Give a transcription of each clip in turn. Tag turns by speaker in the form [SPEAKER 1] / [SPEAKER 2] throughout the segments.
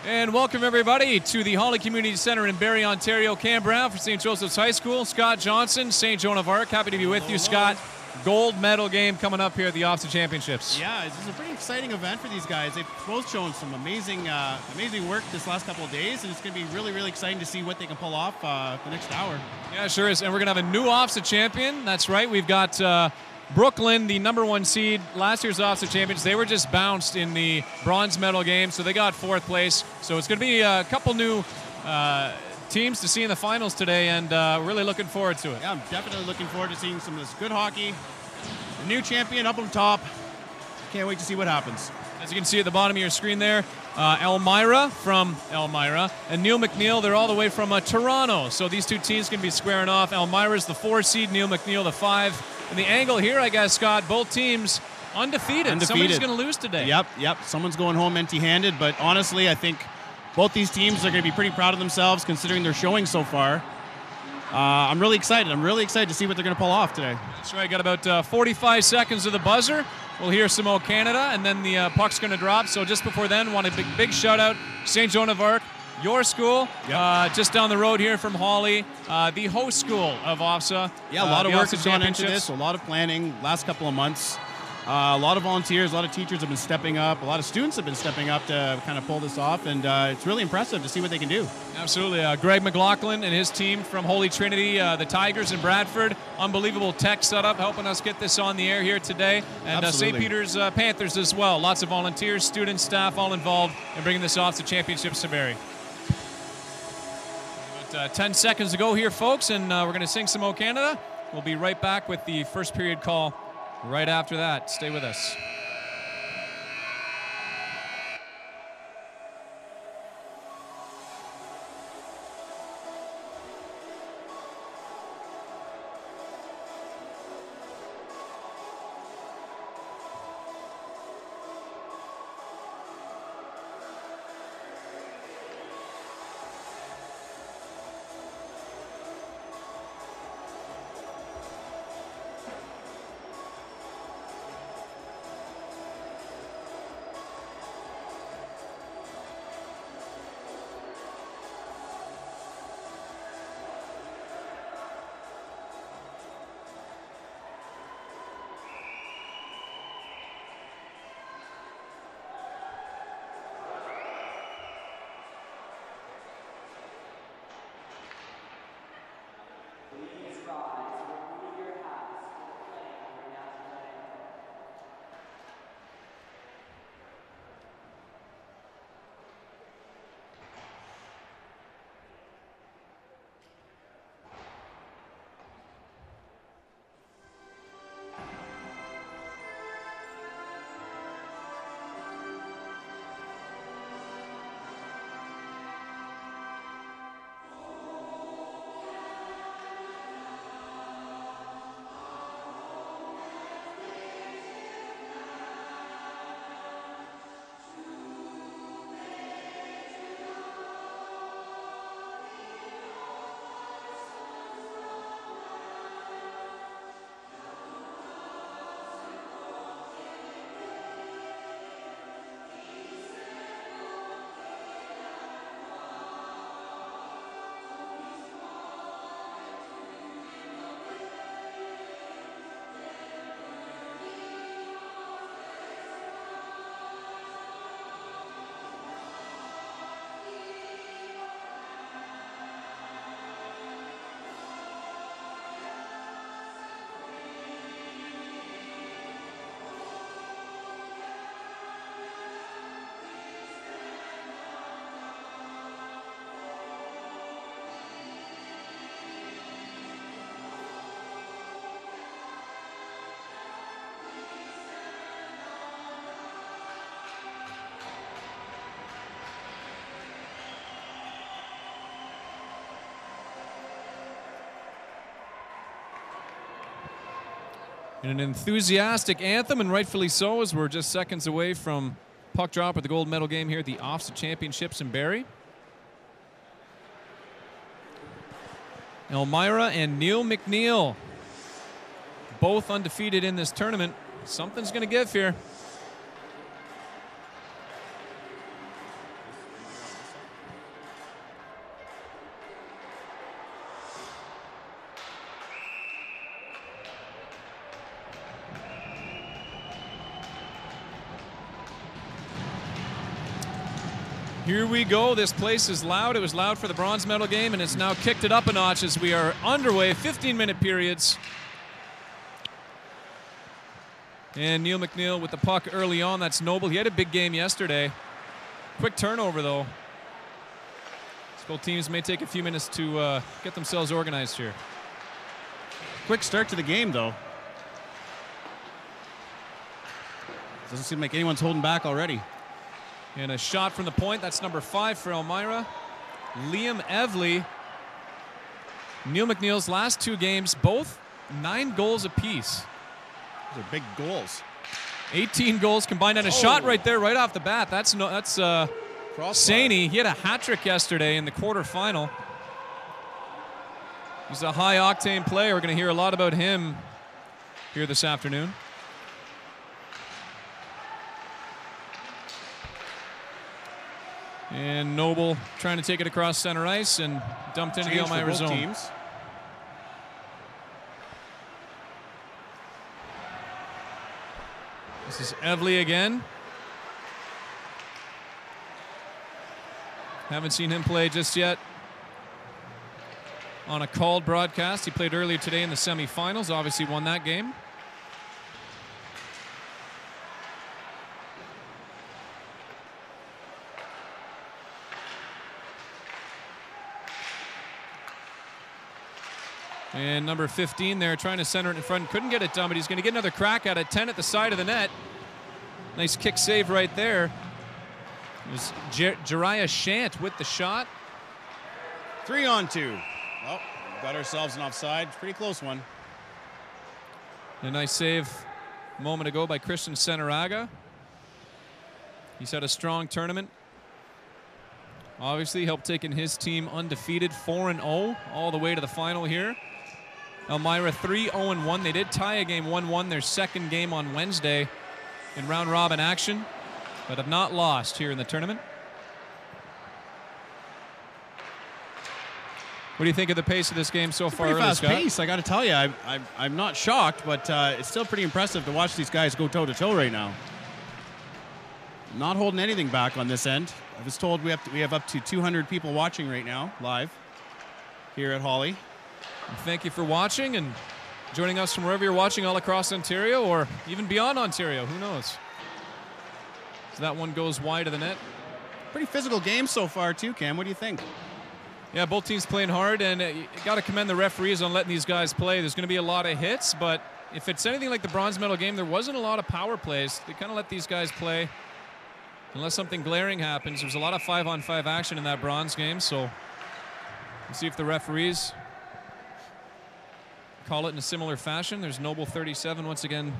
[SPEAKER 1] And welcome everybody to the Holly Community Centre in Barrie, Ontario. Cam Brown for St. Joseph's High School. Scott Johnson, St. Joan of Arc. Happy to be with you, Scott. Gold medal game coming up here at the OFSAA Championships.
[SPEAKER 2] Yeah, this is a pretty exciting event for these guys. They've both shown some amazing work this last couple of days, and it's going to be really, really exciting to see what they can pull off the next hour.
[SPEAKER 1] Yeah, sure is. And we're going to have a new OFSAA champion. That's right. We've got Brooklyn, the #1 seed, last year's OFSAA champions. They were just bounced in the bronze medal game, so they got 4th place. So it's going to be a couple new teams to see in the finals today, and really looking forward to it.
[SPEAKER 2] Yeah, I'm definitely looking forward to seeing some of this good hockey. The new champion up on top. Can't wait to see what happens.
[SPEAKER 1] As you can see at the bottom of your screen there, Elmira from Elmira and Neil McNeil, they're all the way from Toronto. So these two teams can be squaring off. Elmira's the 4 seed, Neil McNeil the 5. And the angle here, I guess, Scott, both teams undefeated. Somebody's going to lose today.
[SPEAKER 2] Yep. Someone's going home empty-handed. But honestly, I think both these teams are going to be pretty proud of themselves considering their showing so far. I'm really excited. I'm really excited to see what they're going to pull off today.
[SPEAKER 1] That's right. Got about 45 seconds of the buzzer. We'll hear some O Canada, and then the puck's going to drop. So just before then, want a big shout-out, St. Joan of Arc, your school, just down the road here from Holly, the host school of OFSAA.
[SPEAKER 2] Yeah, a lot of work has gone into this, a lot of planning last couple of months. A lot of volunteers, a lot of teachers have been stepping up, a lot of students have been stepping up to kind of pull this off, and it's really impressive to see what they can do.
[SPEAKER 1] Absolutely. Greg McLaughlin and his team from Holy Trinity, the Tigers in Bradford, unbelievable tech setup, helping us get this on the air here today. And St. Peter's Panthers as well. Lots of volunteers, students, staff, all involved in bringing this off to championships to Barrie. 10 seconds to go here, folks, and we're going to sing some O Canada. We'll be right back with the first period call right after that. Stay with us. In an enthusiastic anthem, and rightfully so, as we're just seconds away from puck drop at the gold medal game here at the OFSAA Championships in Barrie. Elmira and Neil McNeil, both undefeated in this tournament. Something's going to give here. Here we go. This place is loud. It was loud for the bronze medal game, and it's now kicked it up a notch as we are underway. 15-minute periods. And Neil McNeil with the puck early on. That's Noble. He had a big game yesterday. Quick turnover, though. Both teams may take a few minutes to get themselves organized here.
[SPEAKER 2] Quick start to the game, though. Doesn't seem like anyone's holding back already.
[SPEAKER 1] And a shot from the point. That's number 5 for Elmira. Liam Evely. Neil McNeil's last 2 games, both 9 goals apiece.
[SPEAKER 2] Those are big goals.
[SPEAKER 1] 18 goals combined, and a shot right there, right off the bat. That's Saney. He had a hat trick yesterday in the quarterfinal. He's a high-octane player. We're going to hear a lot about him here this afternoon. And Noble trying to take it across center ice and dumped into the Elmira zone. Teams. This is Evely again. Haven't seen him play just yet on a called broadcast. He played earlier today in the semifinals. Obviously won that game. And number 15 there trying to center it in front. Couldn't get it done, but he's going to get another crack at it. 10 at the side of the net. Nice kick save right there. It was Jariah Shant with the shot.
[SPEAKER 2] 3-on-2. Oh, got ourselves an offside. Pretty close one.
[SPEAKER 1] A nice save a moment ago by Christian Centeraga. He's had a strong tournament. Obviously helped taking his team undefeated, 4-0 all the way to the final here. Elmira 3-0-1. They did tie a game 1-1, their second game on Wednesday in round robin action, but have not lost here in the tournament. What do you think of the pace of this game so far?
[SPEAKER 2] Pretty fast pace, I got to tell you. I'm not shocked, but it's still pretty impressive to watch these guys go toe-to-toe right now. Not holding anything back on this end. I was told we have up to 200 people watching right now, live, here at Holly.
[SPEAKER 1] And thank you for watching and joining us from wherever you're watching all across Ontario or even beyond Ontario. Who knows? So that one goes wide of the net.
[SPEAKER 2] Pretty physical game so far too, Cam. What do you think?
[SPEAKER 1] Yeah, both teams playing hard, and you got to commend the referees on letting these guys play. There's going to be a lot of hits, but if it's anything like the bronze medal game, there wasn't a lot of power plays. They kind of let these guys play unless something glaring happens. There was a lot of 5-on-5 action in that bronze game, so we'll see if the referees call it in a similar fashion. There's Noble 37 once again.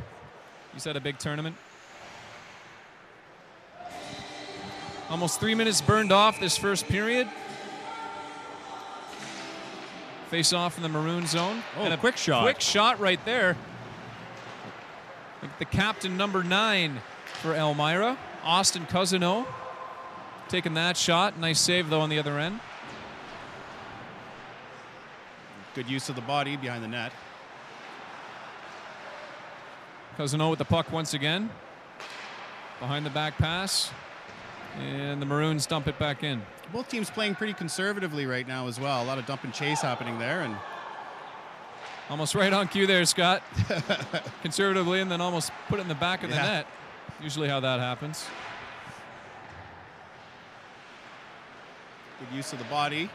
[SPEAKER 1] He's had a big tournament. Almost 3 minutes burned off this first period. Face off in the Maroon zone.
[SPEAKER 2] Oh, and a quick shot.
[SPEAKER 1] Quick shot right there. The captain, number 9 for Elmira, Austin Cousineau, taking that shot. Nice save, though, on the other end.
[SPEAKER 2] Good use of the body behind the net.
[SPEAKER 1] Cousineau with the puck once again. Behind the back pass. And the Maroons dump it back in.
[SPEAKER 2] Both teams playing pretty conservatively right now as well. A lot of dump and chase happening there. And
[SPEAKER 1] almost right on cue there, Scott. Conservatively and then almost put it in the back of the net. Usually how that happens.
[SPEAKER 2] Good use of the body.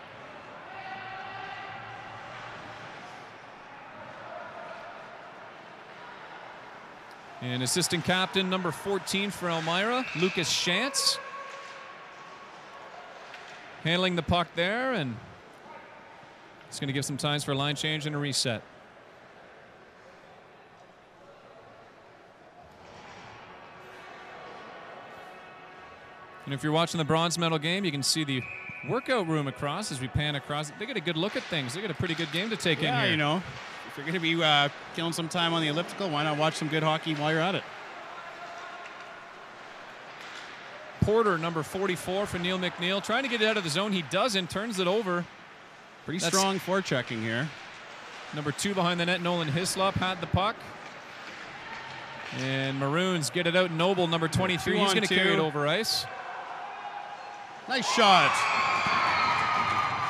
[SPEAKER 1] And assistant captain number 14 for Elmira, Lucas Shantz. Handling the puck there, and it's going to give some times for a line change and a reset. And if you're watching the bronze medal game, you can see the workout room across as we pan across. They get a good look at things. They got a pretty good game to take in here.
[SPEAKER 2] Yeah, you know, if you're going to be killing some time on the elliptical, why not watch some good hockey while you're at it?
[SPEAKER 1] Porter, number 44 for Neil McNeil, trying to get it out of the zone. He doesn't, turns it over.
[SPEAKER 2] Pretty strong forechecking here.
[SPEAKER 1] Number 2 behind the net, Nolan Hislop had the puck. And Maroons get it out. Noble, number 23, he's going to carry it over ice.
[SPEAKER 2] Nice shot.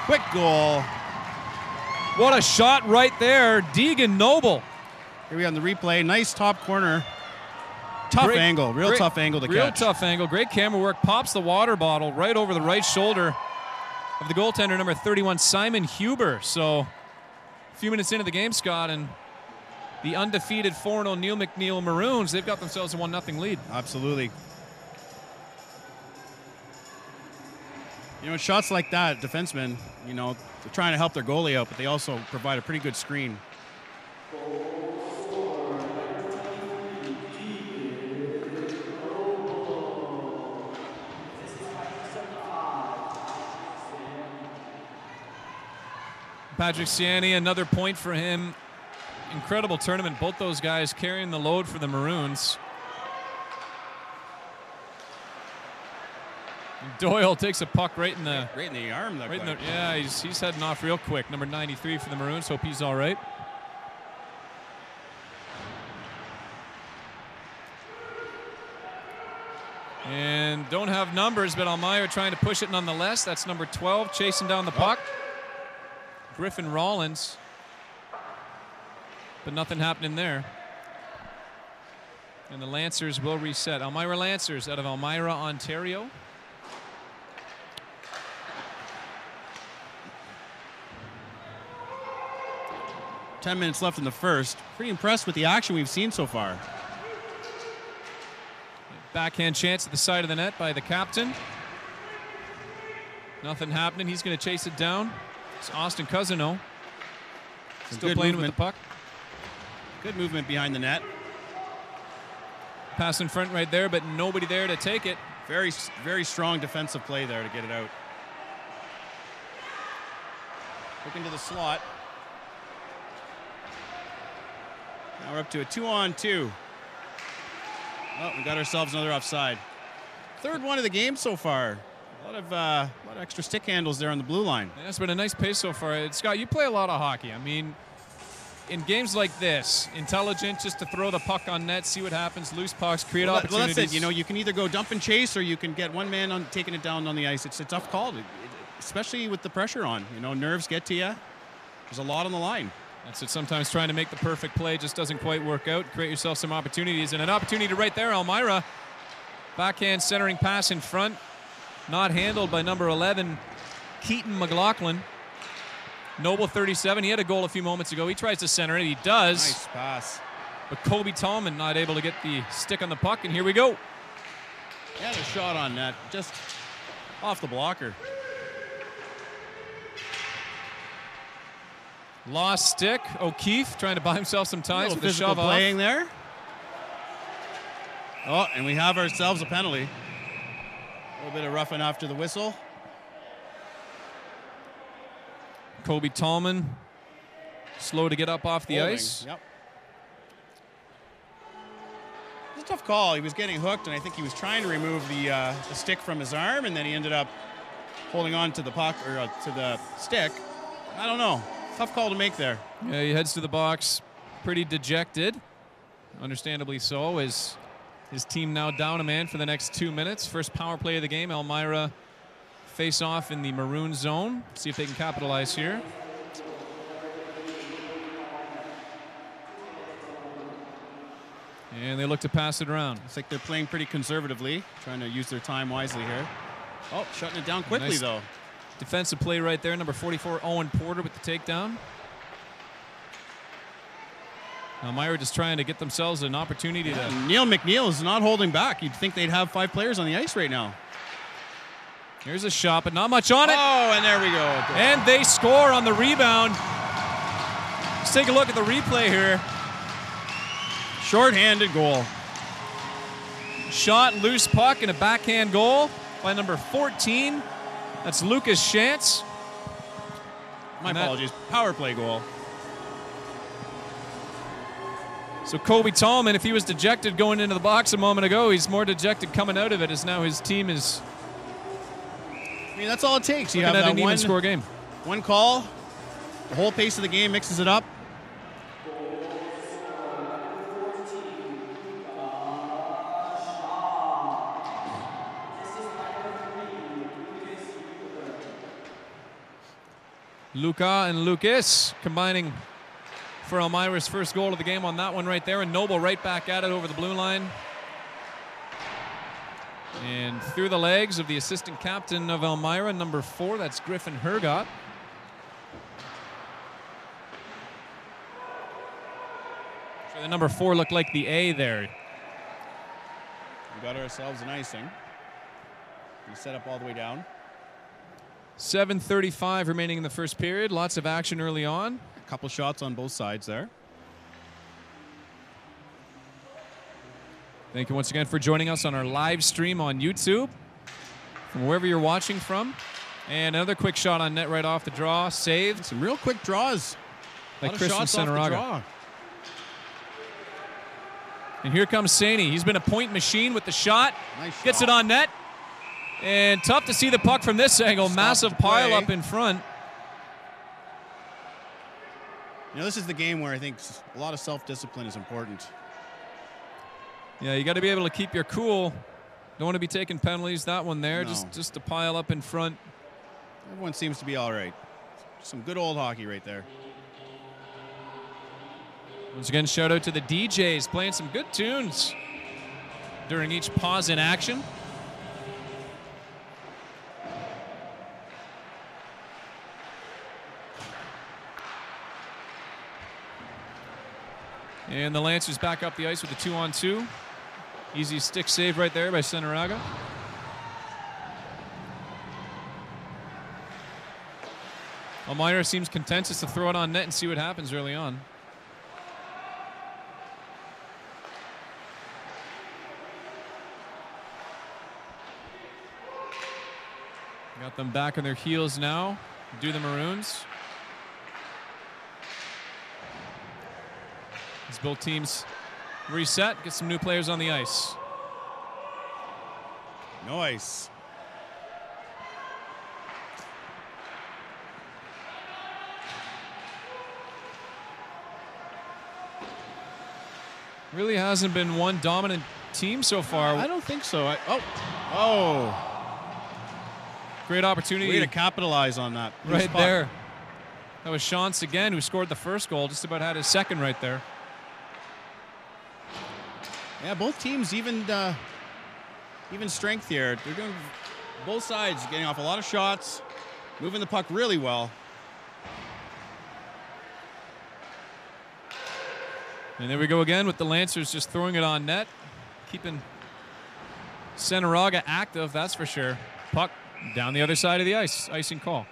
[SPEAKER 2] Quick goal.
[SPEAKER 1] What a shot right there. Deegan Noble.
[SPEAKER 2] Here we are on the replay. Nice top corner. Tough angle. Real tough angle to catch.
[SPEAKER 1] Real tough angle. Great camera work. Pops the water bottle right over the right shoulder of the goaltender, number 31, Simon Huber. So a few minutes into the game, Scott, and the undefeated 4-0 Neil McNeil Maroons, they've got themselves a 1-0 lead.
[SPEAKER 2] Absolutely. You know, shots like that, defensemen, you know, they're trying to help their goalie out, but they also provide a pretty good screen.
[SPEAKER 1] Patrick Siani, another point for him. Incredible tournament. Both those guys carrying the load for the Maroons. Doyle takes a puck right in the
[SPEAKER 2] arm.
[SPEAKER 1] Yeah, he's heading off real quick. Number 93 for the Maroons. Hope he's all right. And don't have numbers, but Elmira trying to push it nonetheless. That's number 12 chasing down the puck. Griffin Rollins. But nothing happening there. And the Lancers will reset. Elmira Lancers out of Elmira, Ontario.
[SPEAKER 2] Ten minutes left in the first. Pretty impressed with the action we've seen so far.
[SPEAKER 1] Backhand chance at the side of the net by the captain. Nothing happening. He's going to chase it down. It's Austin Cousino. Still playing with the puck.
[SPEAKER 2] Good movement behind the net.
[SPEAKER 1] Pass in front right there, but nobody there to take it.
[SPEAKER 2] Very, very strong defensive play there to get it out. Hook into the slot. Now we're up to a 2-on-2. Oh, we got ourselves another offside. Third one of the game so far. A lot of extra stick handles there on the blue line.
[SPEAKER 1] Yeah, it's been a nice pace so far. Scott, you play a lot of hockey. I mean, in games like this, intelligent, just to throw the puck on net, see what happens, loose pucks, create opportunities.
[SPEAKER 2] Well, that's it. You know, you can either go dump and chase, or you can get one man on taking it down on the ice. It's a tough call, especially with the pressure on. You know, nerves get to you. There's a lot on the line.
[SPEAKER 1] That's it. Sometimes trying to make the perfect play just doesn't quite work out. Create yourself some opportunities, and an opportunity right there. Elmira, backhand centering pass in front, not handled by number 11, Keaton McLaughlin. Noble, 37. He had a goal a few moments ago. He tries to center it. He does.
[SPEAKER 2] Nice pass.
[SPEAKER 1] But Kobe Tallman not able to get the stick on the puck, and here we go.
[SPEAKER 2] He had a shot on net, just off the blocker.
[SPEAKER 1] Lost stick. O'Keefe trying to buy himself some time with the shove off.
[SPEAKER 2] Playing there. Oh, and we have ourselves a penalty. A little bit of roughing after the whistle.
[SPEAKER 1] Kobe Tallman slow to get up off the ice.
[SPEAKER 2] Yep. It's a tough call. He was getting hooked, and I think he was trying to remove the stick from his arm, and then he ended up holding on to the puck or to the stick. I don't know. Tough call to make there.
[SPEAKER 1] Yeah, he heads to the box pretty dejected. Understandably so, as his team now down a man for the next 2 minutes. First power play of the game. Elmira face off in the Maroon zone. See if they can capitalize here. And they look to pass it around.
[SPEAKER 2] Looks like they're playing pretty conservatively, trying to use their time wisely here. Oh, shutting it down quickly,
[SPEAKER 1] nice
[SPEAKER 2] though.
[SPEAKER 1] Defensive play right there. Number 44, Owen Porter with the takedown. Elmira just trying to get themselves an opportunity to...
[SPEAKER 2] Neil McNeil is not holding back. You'd think they'd have 5 players on the ice right now.
[SPEAKER 1] Here's a shot, but not much on it.
[SPEAKER 2] Oh, and there we go.
[SPEAKER 1] And they score on the rebound. Let's take a look at the replay here.
[SPEAKER 2] Short-handed goal.
[SPEAKER 1] Shot, loose puck, and a backhand goal by number 14. That's Lucas Shantz.
[SPEAKER 2] My apologies. Power play goal.
[SPEAKER 1] So Kobe Tallman, if he was dejected going into the box a moment ago, he's more dejected coming out of it, as now his team is...
[SPEAKER 2] I mean, that's all it takes. You have
[SPEAKER 1] an
[SPEAKER 2] that
[SPEAKER 1] even score game.
[SPEAKER 2] One call, the whole pace of the game mixes it up.
[SPEAKER 1] Luca and Lucas combining for Elmira's first goal of the game on that one right there. And Noble right back at it over the blue line. And through the legs of the assistant captain of Elmira, number 4, that's Griffin Hergott. So the number 4 looked like the A there.
[SPEAKER 2] We got ourselves an icing. We set up all the way down.
[SPEAKER 1] 7:35 remaining in the first period. Lots of action early on.
[SPEAKER 2] A couple shots on both sides there.
[SPEAKER 1] Thank you once again for joining us on our live stream on YouTube from wherever you're watching from. And another quick shot on net right off the draw. Saved.
[SPEAKER 2] Some real quick draws.
[SPEAKER 1] Like Christian Centeraga. And here comes Saney. He's been a point machine with the shot.
[SPEAKER 2] Nice shot.
[SPEAKER 1] Gets it on net. And tough to see the puck from this angle. Massive pile up in front.
[SPEAKER 2] You know, this is the game where I think a lot of self-discipline is important.
[SPEAKER 1] Yeah, you got to be able to keep your cool. Don't want to be taking penalties. That one there,
[SPEAKER 2] No.
[SPEAKER 1] just to pile up in front.
[SPEAKER 2] Everyone seems to be all right. Some good old hockey right there.
[SPEAKER 1] Once again, shout out to the DJs playing some good tunes during each pause in action. And the Lancers back up the ice with a 2-on-2. Easy stick save right there by Centeraga. Elmira seems content just to throw it on net and see what happens early on. Got them back on their heels now. Do the Maroons. As both teams reset, get some new players on the ice.
[SPEAKER 2] Nice.
[SPEAKER 1] Really hasn't been one dominant team so far.
[SPEAKER 2] I don't think so. Oh.
[SPEAKER 1] Great opportunity.
[SPEAKER 2] Way to capitalize on that.
[SPEAKER 1] Right there. That was Shantz again, who scored the first goal. Just about had his second right there.
[SPEAKER 2] Yeah, both teams even strength here. They're doing both sides, getting off a lot of shots, moving the puck really well.
[SPEAKER 1] And there we go again with the Lancers just throwing it on net, keeping Centeraga active, that's for sure. Puck down the other side of the ice, icing call.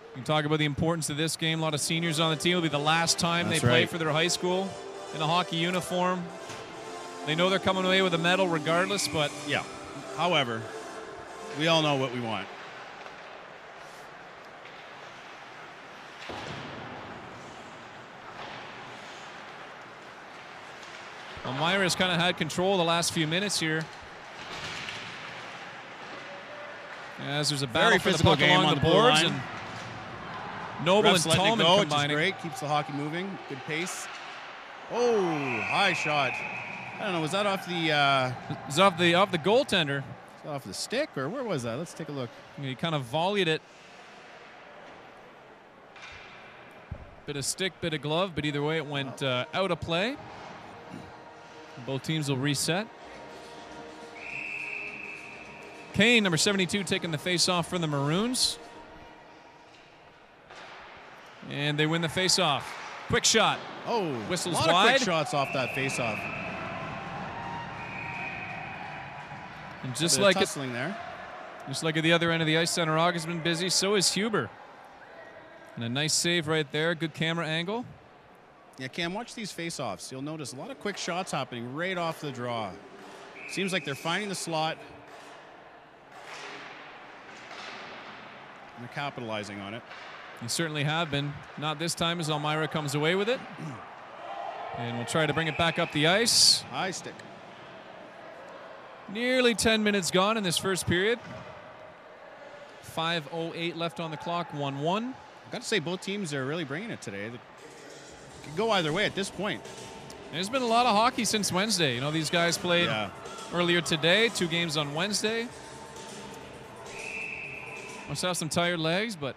[SPEAKER 1] You can talk about the importance of this game. A lot of seniors on the team. It'll be the last time they play for their high school in a hockey uniform. They know they're coming away with a medal regardless, but...
[SPEAKER 2] Yeah. However, we all know what we want.
[SPEAKER 1] Elmira's kind of had control the last few minutes here. As there's a battle for the puck along the boards, and Noble and Tallman combining.
[SPEAKER 2] Which is great. Keeps the hockey moving. Good pace. Oh, high shot. I don't know. Was that off the?
[SPEAKER 1] It was off the goaltender.
[SPEAKER 2] Was that off the stick, or where was that? Let's take a look.
[SPEAKER 1] He kind of volleyed it. Bit of stick, bit of glove, but either way it went out of play. Both teams will reset. Kane, number 72, taking the face-off from the Maroons. And they win the face-off. Quick shot.
[SPEAKER 2] Oh,
[SPEAKER 1] whistles
[SPEAKER 2] a lot
[SPEAKER 1] wide.
[SPEAKER 2] Of quick shots off that face-off.
[SPEAKER 1] And just like
[SPEAKER 2] tussling there.
[SPEAKER 1] Just like at the other end of the ice, Centeraga's been busy. So is Huber. And a nice save right there. Good camera angle.
[SPEAKER 2] Yeah, Cam, watch these face-offs. You'll notice a lot of quick shots happening right off the draw. Seems like they're finding the slot. And they're capitalizing on it.
[SPEAKER 1] They certainly have been. Not this time as Elmira comes away with it. And we'll try to bring it back up the ice.
[SPEAKER 2] High stick.
[SPEAKER 1] Nearly 10 minutes gone in this first period. 5:08 left on the clock, 1-1.
[SPEAKER 2] I've got to say, both teams are really bringing it today. They could go either way at this point.
[SPEAKER 1] There's been a lot of hockey since Wednesday. You know, these guys played earlier today, 2 games on Wednesday. Must have some tired legs, but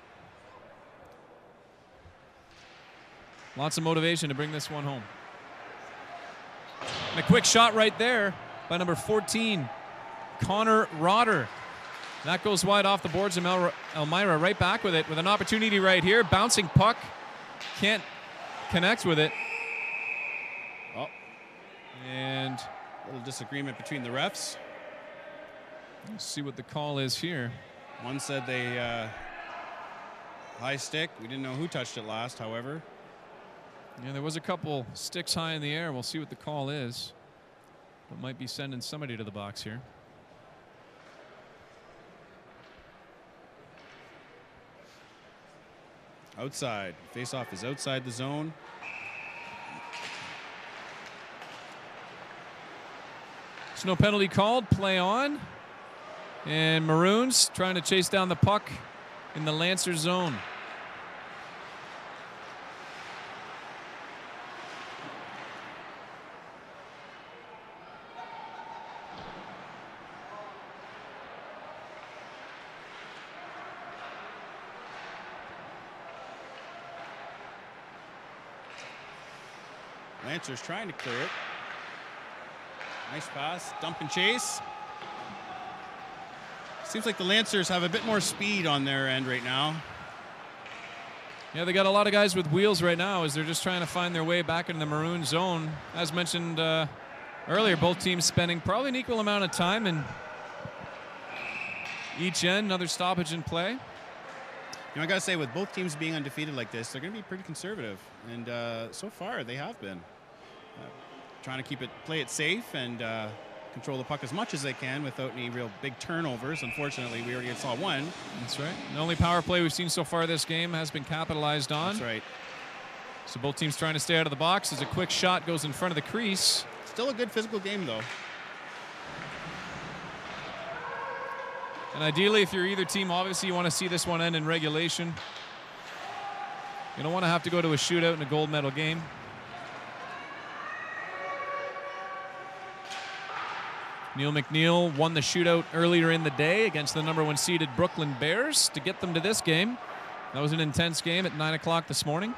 [SPEAKER 1] lots of motivation to bring this one home. And a quick shot right there by number 14, Connor Rotter. That goes wide off the boards. Elmira right back with it, with an opportunity right here. Bouncing puck. Can't connect with it.
[SPEAKER 2] Oh.
[SPEAKER 1] And
[SPEAKER 2] a little disagreement between the refs.
[SPEAKER 1] Let's see what the call is here.
[SPEAKER 2] One said they high stick. We didn't know who touched it last, however.
[SPEAKER 1] Yeah, there was a couple sticks high in the air. We'll see what the call is. But might be sending somebody to the box here.
[SPEAKER 2] Outside. Face-off is outside the zone.
[SPEAKER 1] There's no penalty called. Play on. And Maroons trying to chase down the puck in the Lancer zone.
[SPEAKER 2] Lancer's trying to clear it. Nice pass, dump and chase. Seems like the Lancers have a bit more speed on their end right now.
[SPEAKER 1] Yeah, they got a lot of guys with wheels right now as they're just trying to find their way back in the Maroon zone. As mentioned earlier, both teams spending probably an equal amount of time in each end. Another stoppage in play.
[SPEAKER 2] You know, I got to say, with both teams being undefeated like this, they're going to be pretty conservative. And so far, they have been. Trying to play it safe and control the puck as much as they can without any real big turnovers. Unfortunately, we already saw one.
[SPEAKER 1] That's right. The only power play we've seen so far this game has been capitalized on.
[SPEAKER 2] That's right.
[SPEAKER 1] So both teams trying to stay out of the box as a quick shot goes in front of the crease.
[SPEAKER 2] Still a good physical game, though.
[SPEAKER 1] And ideally, if you're either team, obviously you want to see this one end in regulation. You don't want to have to go to a shootout in a gold medal game. Neil McNeil won the shootout earlier in the day against the #1 seeded Brooklyn Bears to get them to this game. That was an intense game at 9 o'clock this morning.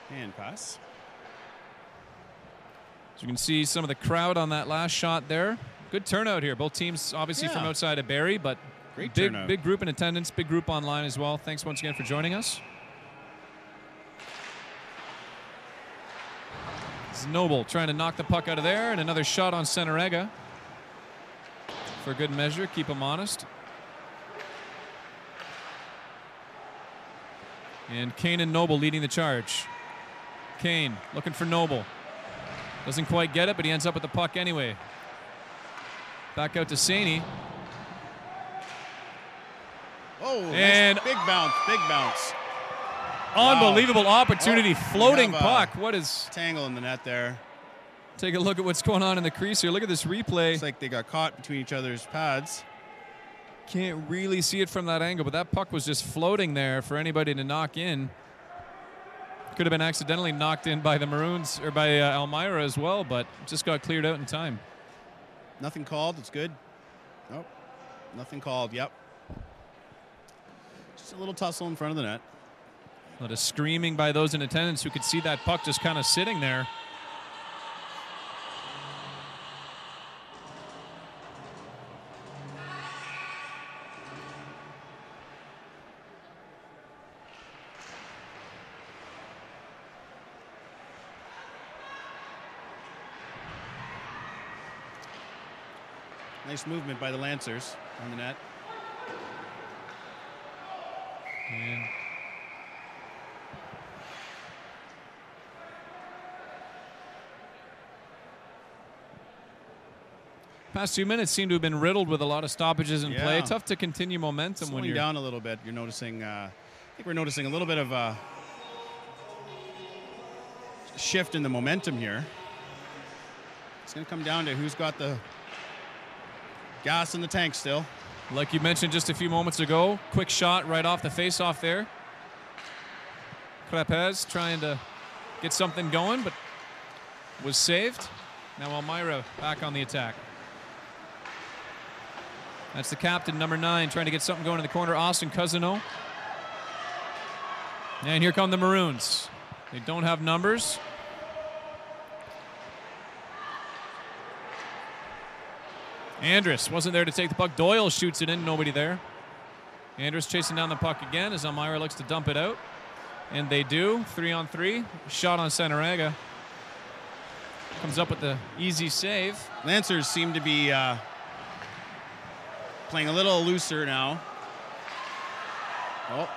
[SPEAKER 2] Hand pass.
[SPEAKER 1] So you can see some of the crowd on that last shot there. Good turnout here. Both teams obviously from outside of Barrie, but
[SPEAKER 2] great turnout.
[SPEAKER 1] Big group in attendance, big group online as well. Thanks once again for joining us. Noble trying to knock the puck out of there, and another shot on Centerega. For good measure, keep him honest. And Kane and Noble leading the charge. Kane looking for Noble. Doesn't quite get it, but he ends up with the puck anyway. Back out to Saney.
[SPEAKER 2] Oh,
[SPEAKER 1] and
[SPEAKER 2] nice. Big bounce, big bounce.
[SPEAKER 1] Unbelievable opportunity, floating puck. What is
[SPEAKER 2] tangle in the net there?
[SPEAKER 1] Take a look at what's going on in the crease here. Look at this replay.
[SPEAKER 2] Looks like they got caught between each other's pads.
[SPEAKER 1] Can't really see it from that angle, but that puck was just floating there for anybody to knock in. Could have been accidentally knocked in by the Maroons or by Elmira as well, but just got cleared out in time.
[SPEAKER 2] Nothing called. It's good. Nope. Nothing called. Yep. Just a little tussle in front of the net.
[SPEAKER 1] A lot of screaming by those in attendance who could see that puck just kind of sitting there.
[SPEAKER 2] Nice movement by the Lancers on the net.
[SPEAKER 1] And past 2 minutes seem to have been riddled with a lot of stoppages in play. Tough to continue momentum when you're
[SPEAKER 2] down a little bit. You're noticing. I think we're noticing a little bit of a shift in the momentum here. It's going to come down to who's got the gas in the tank still.
[SPEAKER 1] Like you mentioned just a few moments ago, quick shot right off the face-off there. Crepes trying to get something going, but was saved. Now Elmira back on the attack. That's the captain, number 9, trying to get something going in the corner, Austin Cousineau. And here come the Maroons. They don't have numbers. Andrus wasn't there to take the puck. Doyle shoots it in, nobody there. Andrus chasing down the puck again as Elmira looks to dump it out. And they do, 3-on-3. Shot on Centeraga. Comes up with the easy save.
[SPEAKER 2] Lancers seem to be playing a little looser now. Oh.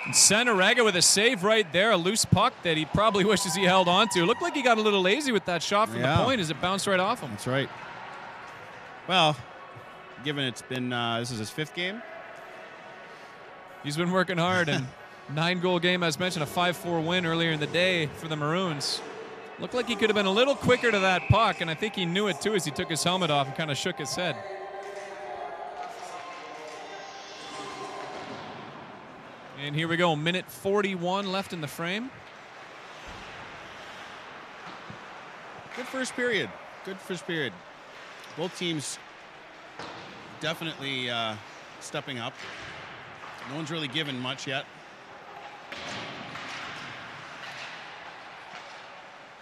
[SPEAKER 1] And Centeraga with a save right there, a loose puck that he probably wishes he held on to. Looked like he got a little lazy with that shot from the point as it bounced right off him.
[SPEAKER 2] That's right. Well, given it's been, this is his 5th game.
[SPEAKER 1] He's been working hard, and 9-goal game, as mentioned, a 5-4 win earlier in the day for the Maroons. Looked like he could have been a little quicker to that puck, and I think he knew it too as he took his helmet off and kind of shook his head. And here we go, minute 41 left in the frame.
[SPEAKER 2] Good first period. Good first period. Both teams definitely stepping up. No one's really given much yet.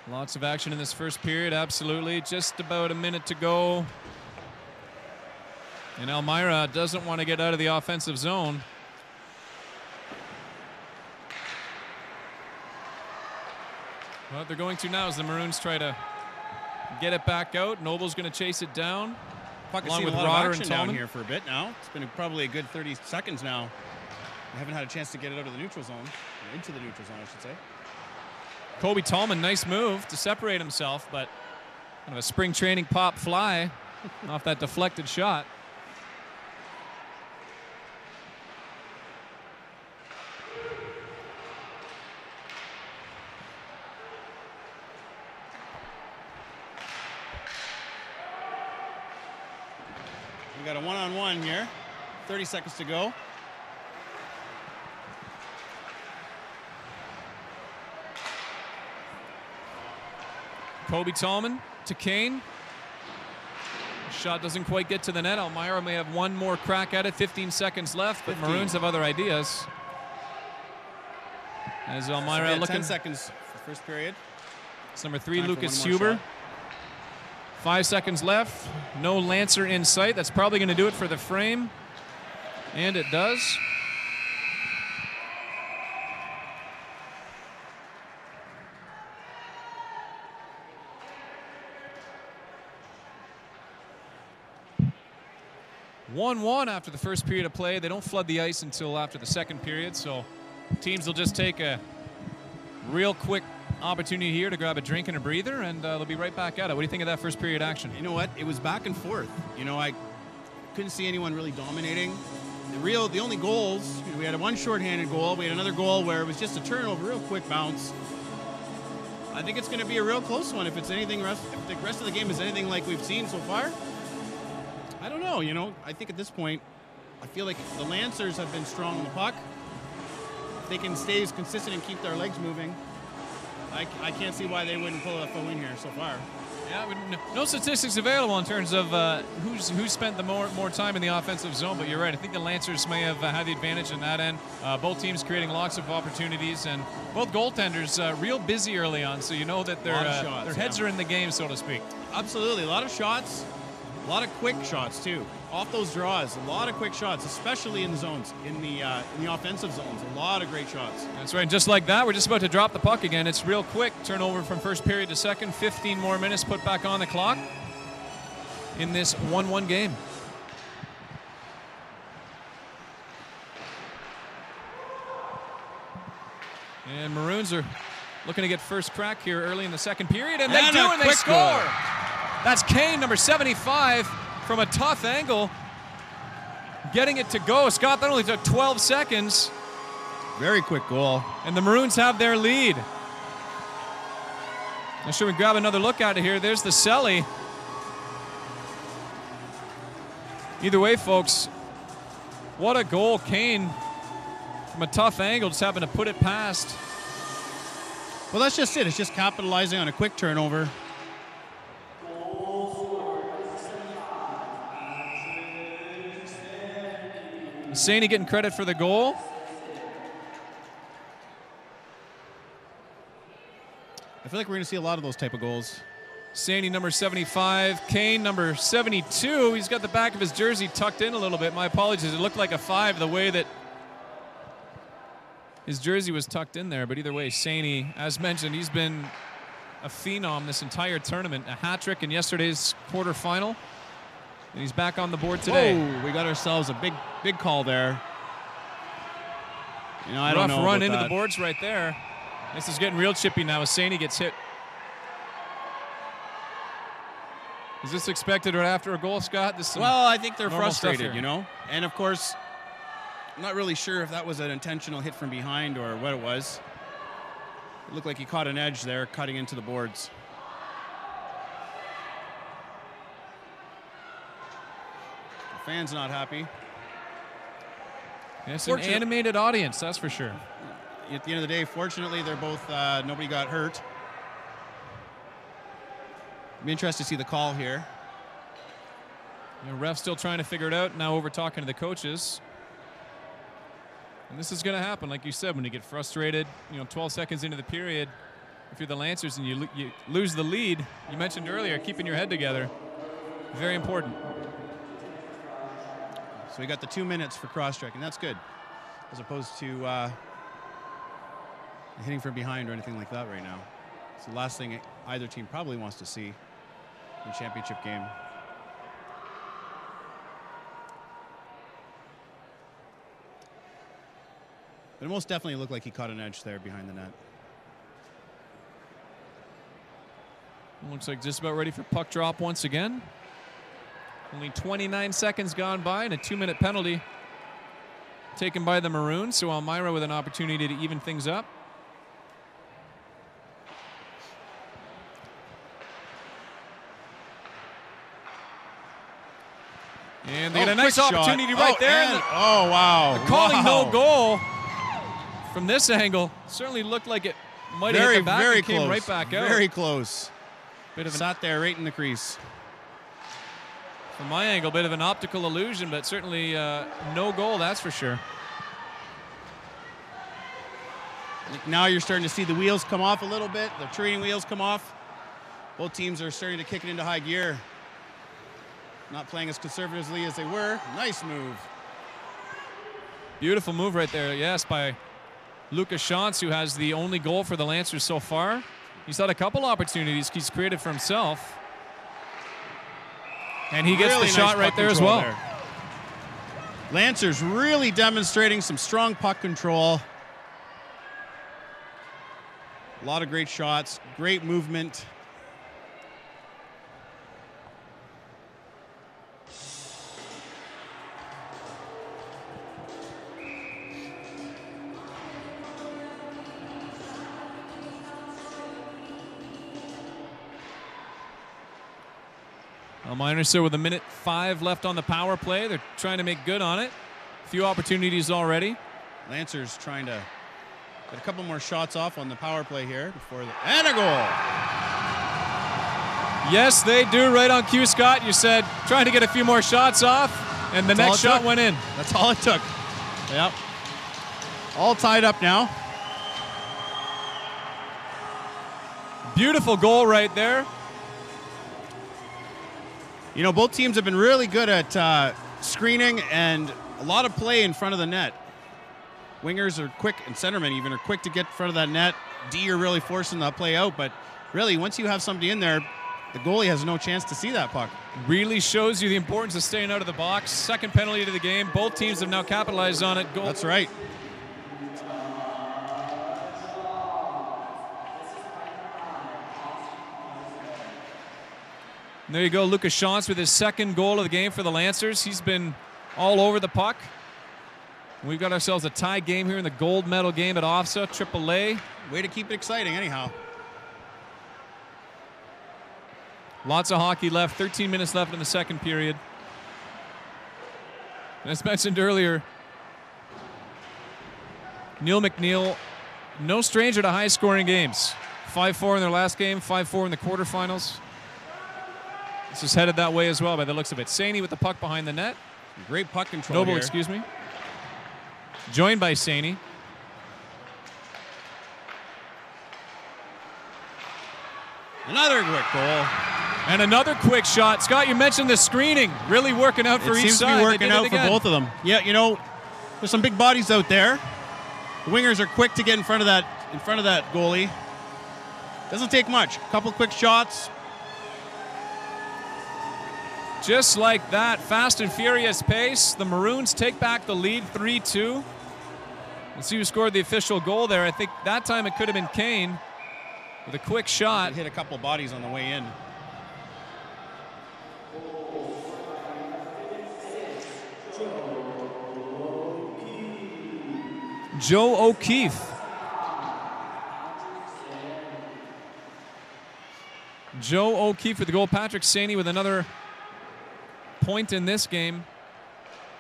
[SPEAKER 1] Lots of action in this first period, absolutely. Just about a minute to go. And Elmira doesn't want to get out of the offensive zone. What they're going to now is the Maroons try to get it back out. Noble's going to chase it down.
[SPEAKER 2] Puck has seen a lot of action down here for a bit now. It's been probably a good 30 seconds now. I haven't had a chance to get it out of the neutral zone, or into the neutral zone, I should say.
[SPEAKER 1] Kobe Tallman, nice move to separate himself, but kind of a spring training pop fly off that deflected shot.
[SPEAKER 2] We got a one-on-one here. 30 seconds to go.
[SPEAKER 1] Kobe Tallman to Kane. Shot doesn't quite get to the net. Elmira may have one more crack at it. 15 seconds left, but
[SPEAKER 2] 15.
[SPEAKER 1] Maroons have other ideas. As Elmira looking.
[SPEAKER 2] 10 seconds for first period.
[SPEAKER 1] It's number 3,
[SPEAKER 2] Time
[SPEAKER 1] Lucas
[SPEAKER 2] for one more
[SPEAKER 1] Huber.
[SPEAKER 2] shot.
[SPEAKER 1] 5 seconds left. No Lancer in sight. That's probably going to do it for the frame. And it does. (1-1) after the first period of play. They don't flood the ice until after the second period, so teams will just take a real quick opportunity here to grab a drink and a breather, and they'll be right back at it. What do you think of that first period action?
[SPEAKER 2] You know what? It was back and forth. You know, I couldn't see anyone really dominating. The only goals, we had one shorthanded goal. We had another goal where it was just a turnover, real quick bounce. I think it's going to be a real close one. If it's anything, if the rest of the game is anything like we've seen so far, I don't know. You know, I think at this point, I feel like the Lancers have been strong on the puck. If they can stay as consistent and keep their legs moving, I can't see why they wouldn't pull a win here so far.
[SPEAKER 1] Yeah, no statistics available in terms of who spent the more time in the offensive zone, but you're right. I think the Lancers may have had the advantage in that end. Both teams creating lots of opportunities, and both goaltenders real busy early on, so you know that their heads are in the game, so to speak.
[SPEAKER 2] Absolutely, a lot of shots, a lot of quick shots too. Off those draws, a lot of quick shots, especially in the zones, in the offensive zones. A lot of great shots.
[SPEAKER 1] That's right. And just like that, we're just about to drop the puck again. It's real quick. Turnover from first period to second. 15 more minutes put back on the clock in this 1-1 game. And Maroons are looking to get first crack here early in the second period, and they do, and they score. Goal. That's Kane, number 75. From a tough angle, getting it to go. Scott, that only took 12 seconds.
[SPEAKER 2] Very quick goal.
[SPEAKER 1] And the Maroons have their lead. Now, should we grab another look at it here? There's the celly. Either way, folks, what a goal. Kane, from a tough angle, just happened to put it past
[SPEAKER 2] Well, that's just it. It's just capitalizing on a quick turnover.
[SPEAKER 1] Saney getting credit for the goal.
[SPEAKER 2] I feel like we're going to see a lot of those type of goals.
[SPEAKER 1] Saney, number 75. Kane, number 72. He's got the back of his jersey tucked in a little bit. My apologies. It looked like a 5 the way that his jersey was tucked in there. But either way, Saney, as mentioned, he's been a phenom this entire tournament. A hat trick in yesterday's quarterfinal. And he's back on the board today.
[SPEAKER 2] Whoa, we got ourselves a big call there. You know, I don't know
[SPEAKER 1] Rough run
[SPEAKER 2] about
[SPEAKER 1] into
[SPEAKER 2] that.
[SPEAKER 1] the boards right there. This is getting real chippy now as Saney gets hit. Is this expected right after a goal, Scott? This is
[SPEAKER 2] Well, I think they're
[SPEAKER 1] normal stuff
[SPEAKER 2] frustrated,
[SPEAKER 1] here.
[SPEAKER 2] you know? And, of course, I'm not really sure if that was an intentional hit from behind or what it was. It looked like he caught an edge there, cutting into the boards. The fans not happy.
[SPEAKER 1] It's an animated audience, that's for sure.
[SPEAKER 2] At the end of the day, fortunately, they're both, nobody got hurt. Be interested to see the call here.
[SPEAKER 1] The ref still trying to figure it out. Now over talking to the coaches. And this is going to happen, like you said, when you get frustrated. 12 seconds into the period, if you're the Lancers and you lose the lead, you mentioned earlier, keeping your head together, very important.
[SPEAKER 2] So we got the 2 minutes for cross-checking. That's good, as opposed to hitting from behind or anything like that right now. It's the last thing either team probably wants to see in a championship game. But it most definitely looked like he caught an edge there behind the net.
[SPEAKER 1] Looks like just about ready for puck drop once again. Only 29 seconds gone by and a 2-minute penalty taken by the Maroons. So Elmira with an opportunity to even things up. And they get a nice opportunity right there.
[SPEAKER 2] Oh, wow.
[SPEAKER 1] Calling no goal from this angle certainly looked like it might have hit the back and came right back out.
[SPEAKER 2] Very close.
[SPEAKER 1] Bit of
[SPEAKER 2] Sat there right in the crease.
[SPEAKER 1] From my angle, bit of an optical illusion, but certainly no goal, that's for sure.
[SPEAKER 2] Now you're starting to see the wheels come off a little bit. The training wheels come off. Both teams are starting to kick it into high gear. Not playing as conservatively as they were. Nice move.
[SPEAKER 1] Beautiful move right there, yes, by Lucas Shantz, who has the only goal for the Lancers so far. He's had a couple opportunities he's created for himself. And he gets
[SPEAKER 2] Really
[SPEAKER 1] the shot
[SPEAKER 2] nice
[SPEAKER 1] right
[SPEAKER 2] puck
[SPEAKER 1] there as
[SPEAKER 2] control
[SPEAKER 1] well.
[SPEAKER 2] there. Lancers really demonstrating some strong puck control. A lot of great shots, great movement.
[SPEAKER 1] Miners so with 1:05 left on the power play. They're trying to make good on it. A few opportunities already.
[SPEAKER 2] Lancers trying to get a couple more shots off on the power play here before and a goal.
[SPEAKER 1] Yes, they do right on cue, Scott. You said trying to get a few more shots off, and the next shot went in.
[SPEAKER 2] That's all it took. Yep. All tied up now.
[SPEAKER 1] Beautiful goal right there.
[SPEAKER 2] You know, both teams have been really good at screening and a lot of play in front of the net. Wingers are quick, and centermen even are quick to get in front of that net. D are really forcing that play out, but really, once you have somebody in there, the goalie has no chance to see that puck.
[SPEAKER 1] Really shows you the importance of staying out of the box. Second penalty to the game. Both teams have now capitalized on it. Goal.
[SPEAKER 2] That's right.
[SPEAKER 1] And there you go, Lucas Shantz with his second goal of the game for the Lancers. He's been all over the puck. We've got ourselves a tie game here in the gold medal game at OFSAA, AAA.
[SPEAKER 2] Way to keep it exciting anyhow.
[SPEAKER 1] Lots of hockey left, 13 minutes left in the second period. And as mentioned earlier, Neil McNeil no stranger to high-scoring games. 5-4 in their last game, 5-4 in the quarterfinals. This is headed that way as well by the looks of it. Saney with the puck behind the net.
[SPEAKER 2] Great puck control
[SPEAKER 1] Noble,
[SPEAKER 2] here.
[SPEAKER 1] excuse me. Joined by Saney.
[SPEAKER 2] Another quick goal.
[SPEAKER 1] And another quick shot. Scott, you mentioned the screening really working out for each side.
[SPEAKER 2] It seems to be working out for both of them. Yeah, you know, there's some big bodies out there. The wingers are quick to get in front of that goalie. Doesn't take much. A couple quick shots.
[SPEAKER 1] Just like that, fast and furious pace. The Maroons take back the lead 3-2. Let's see who scored the official goal there. I think that time it could have been Kane with a quick shot.
[SPEAKER 2] Hit a couple bodies on the way in.
[SPEAKER 1] Joe O'Keefe. Joe O'Keefe with the goal. Patrick Saney with another point in this game.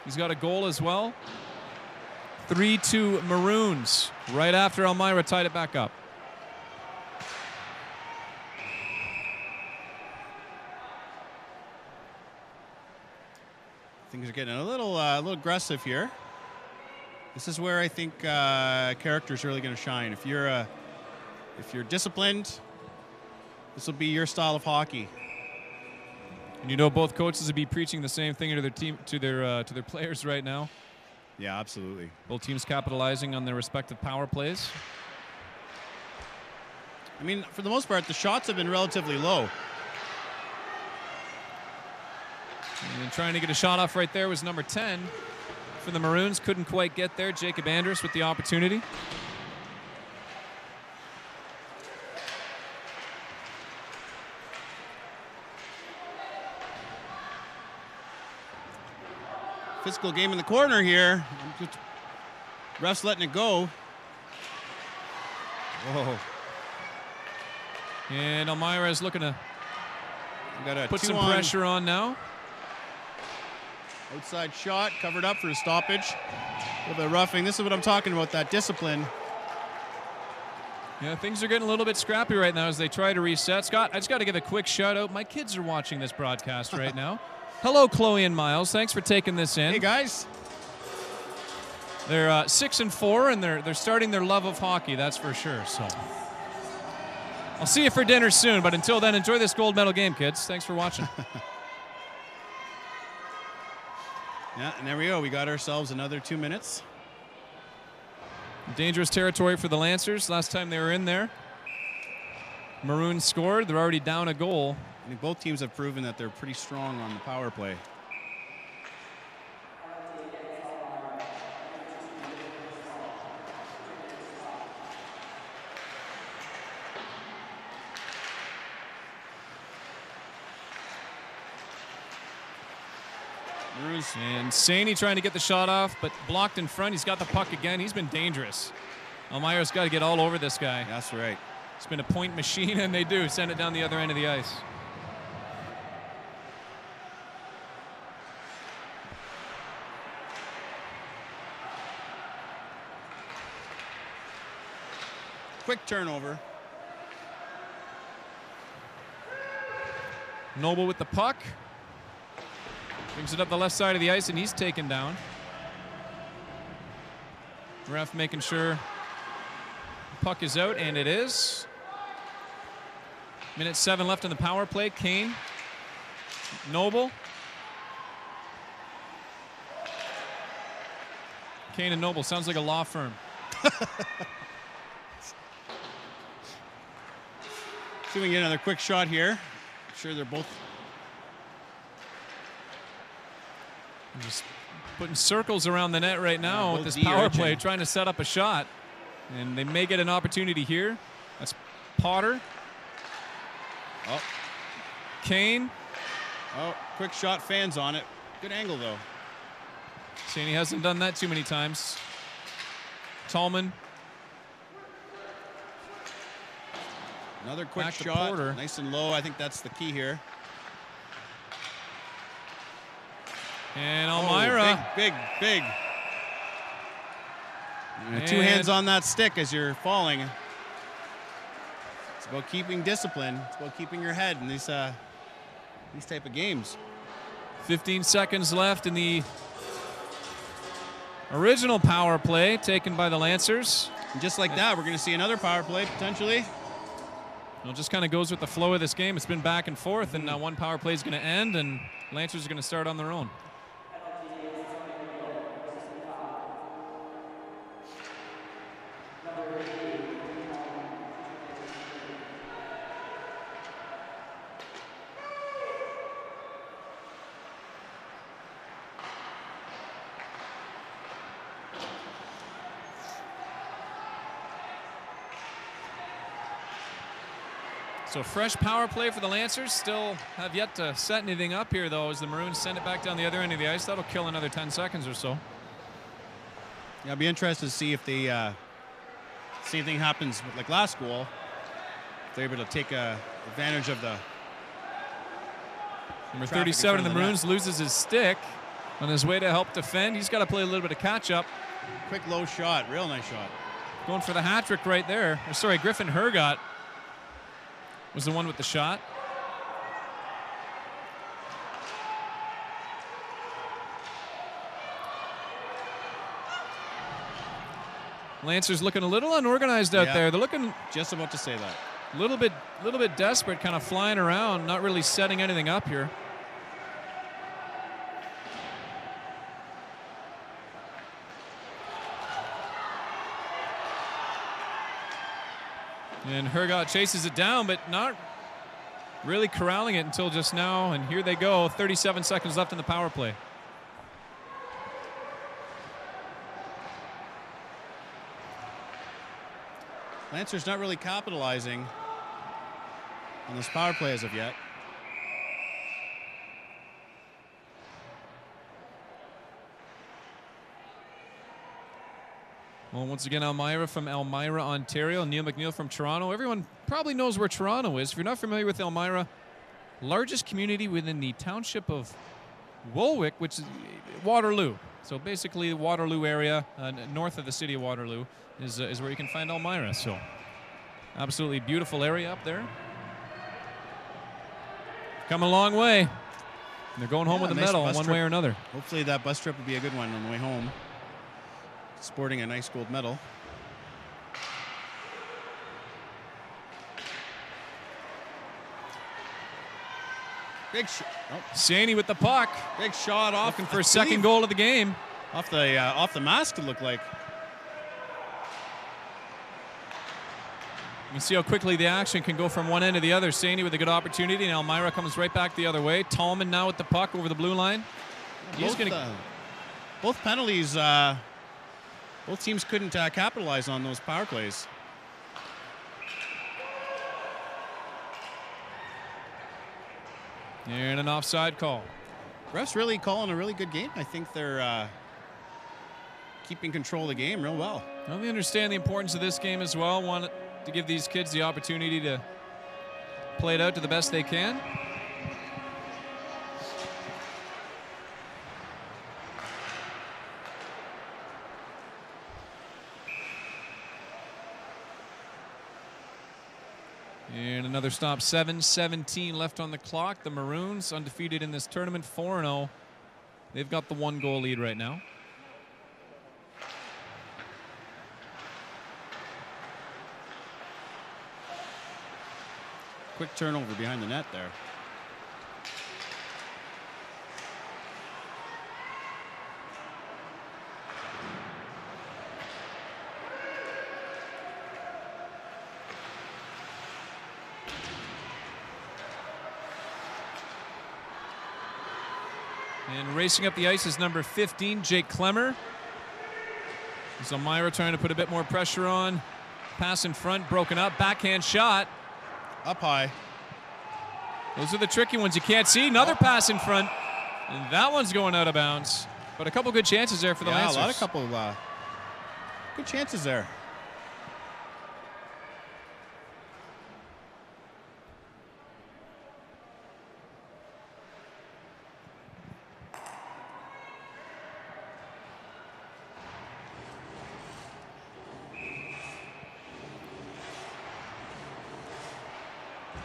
[SPEAKER 1] He's got a goal as well. 3-2 Maroons right after Elmira tied it back up.
[SPEAKER 2] Things are getting a little aggressive here. This is where I think character is really going to shine. If you're disciplined, this will be your style of hockey.
[SPEAKER 1] And you know both coaches would be preaching the same thing to their team, to their players right now.
[SPEAKER 2] Yeah, absolutely.
[SPEAKER 1] Both teams capitalizing on their respective power plays.
[SPEAKER 2] I mean, for the most part, the shots have been relatively low.
[SPEAKER 1] And trying to get a shot off right there was number 10 for the Maroons. Couldn't quite get there. Jacob Andrus with the opportunity.
[SPEAKER 2] Physical game in the corner here. Ref's letting it go. Whoa.
[SPEAKER 1] And Elmira is looking to put some
[SPEAKER 2] two-on
[SPEAKER 1] pressure on now.
[SPEAKER 2] Outside shot, covered up for a stoppage. A little bit of roughing. This is what I'm talking about, that discipline.
[SPEAKER 1] Yeah, things are getting a little bit scrappy right now as they try to reset. Scott, I just got to give a quick shout out. My kids are watching this broadcast right now. Hello, Chloe and Miles. Thanks for taking this in.
[SPEAKER 2] Hey, guys.
[SPEAKER 1] They're 6 and 4, and they're starting their love of hockey. That's for sure. So I'll see you for dinner soon. But until then, enjoy this gold medal game, kids. Thanks for watching.
[SPEAKER 2] Yeah, and there we go. We got ourselves another 2 minutes.
[SPEAKER 1] Dangerous territory for the Lancers. Last time they were in there, Maroons scored. They're already down a goal.
[SPEAKER 2] I think both teams have proven that they're pretty strong on the power play.
[SPEAKER 1] And Saney trying to get the shot off, but blocked in front. He's got the puck again. He's been dangerous. Elmira's got to get all over this guy.
[SPEAKER 2] That's right.
[SPEAKER 1] It's been a point machine, and they do send it down the other end of the ice.
[SPEAKER 2] Quick turnover.
[SPEAKER 1] Noble with the puck. Brings it up the left side of the ice, and he's taken down. Ref making sure the puck is out, and it is. Minute 7 left in the power play. Kane. Noble. Kane and Noble. Sounds like a law firm.
[SPEAKER 2] See if we can get another quick shot here. I'm sure they're both
[SPEAKER 1] just putting circles around the net right now with this power play, trying to set up a shot. And they may get an opportunity here. That's Potter.
[SPEAKER 2] Oh.
[SPEAKER 1] Kane.
[SPEAKER 2] Oh, quick shot, fans on it. Good angle, though.
[SPEAKER 1] Saney hasn't done that too many times. Tallman.
[SPEAKER 2] Another quick
[SPEAKER 1] Back to
[SPEAKER 2] shot.
[SPEAKER 1] Porter.
[SPEAKER 2] Nice and low. I think that's the key here.
[SPEAKER 1] And Elmira.
[SPEAKER 2] Big. Two hands on that stick as you're falling. It's about keeping discipline. It's about keeping your head in these type of games.
[SPEAKER 1] 15 seconds left in the original power play taken by the Lancers.
[SPEAKER 2] And just like that, we're going to see another power play potentially.
[SPEAKER 1] It just kind of goes with the flow of this game. It's been back and forth, and now one power play is going to end, and Lancers are going to start on their own. So fresh power play for the Lancers. Still have yet to set anything up here, though, as the Maroons send it back down the other end of the ice. That'll kill another 10 seconds or so.
[SPEAKER 2] Yeah, I'll be interested to see if the same thing happens with like last goal. If they're able to take advantage of the
[SPEAKER 1] number 37 of the Maroons loses his stick on his way to help defend. He's got to play a little bit of catch-up.
[SPEAKER 2] Quick low shot, real nice shot.
[SPEAKER 1] Going for the hat trick right there. Or, sorry, Griffin Hergott was the one with the shot. Lancers looking a little unorganized out there. They're looking
[SPEAKER 2] just about to say that.
[SPEAKER 1] A little bit desperate, kind of flying around, not really setting anything up here. And Hergott chases it down, but not really corralling it until just now. And here they go, 37 seconds left in the power play.
[SPEAKER 2] Lancers not really capitalizing on this power play as of yet.
[SPEAKER 1] Well, once again, Elmira from Elmira, Ontario. Neil McNeil from Toronto. Everyone probably knows where Toronto is. If you're not familiar with Elmira, largest community within the township of Woolwich, which is Waterloo. So basically, the Waterloo area, north of the city of Waterloo, is where you can find Elmira. So absolutely beautiful area up there. Come a long way. And they're going home with a medal one way or another.
[SPEAKER 2] Hopefully that bus trip will be a good one on the way home. Sporting a nice gold medal. Big shot. Oh.
[SPEAKER 1] Saney with the puck.
[SPEAKER 2] Big shot off.
[SPEAKER 1] Looking for a second goal of the game.
[SPEAKER 2] Off the mask, it looked like.
[SPEAKER 1] You can see how quickly the action can go from one end to the other. Saney with a good opportunity, and Elmira comes right back the other way. Tallman now with the puck over the blue line.
[SPEAKER 2] Both penalties. Both teams couldn't capitalize on those power plays.
[SPEAKER 1] And an offside call.
[SPEAKER 2] Refs really calling a really good game. I think they're keeping control of the game real well.
[SPEAKER 1] Well, they understand the importance of this game as well. Want to give these kids the opportunity to play it out to the best they can. And another stop, 7:17 left on the clock. The Maroons, undefeated in this tournament, 4-0. They've got the 1-goal lead right now.
[SPEAKER 2] Quick turnover behind the net there.
[SPEAKER 1] And racing up the ice is number 15, Jake Clemmer. Is Elmira trying to put a bit more pressure on. Pass in front, broken up, backhand shot.
[SPEAKER 2] Up high.
[SPEAKER 1] Those are the tricky ones you can't see. Another pass in front, and that one's going out of bounds. But a couple good chances there for the Lancers.
[SPEAKER 2] Yeah, a couple of good chances there.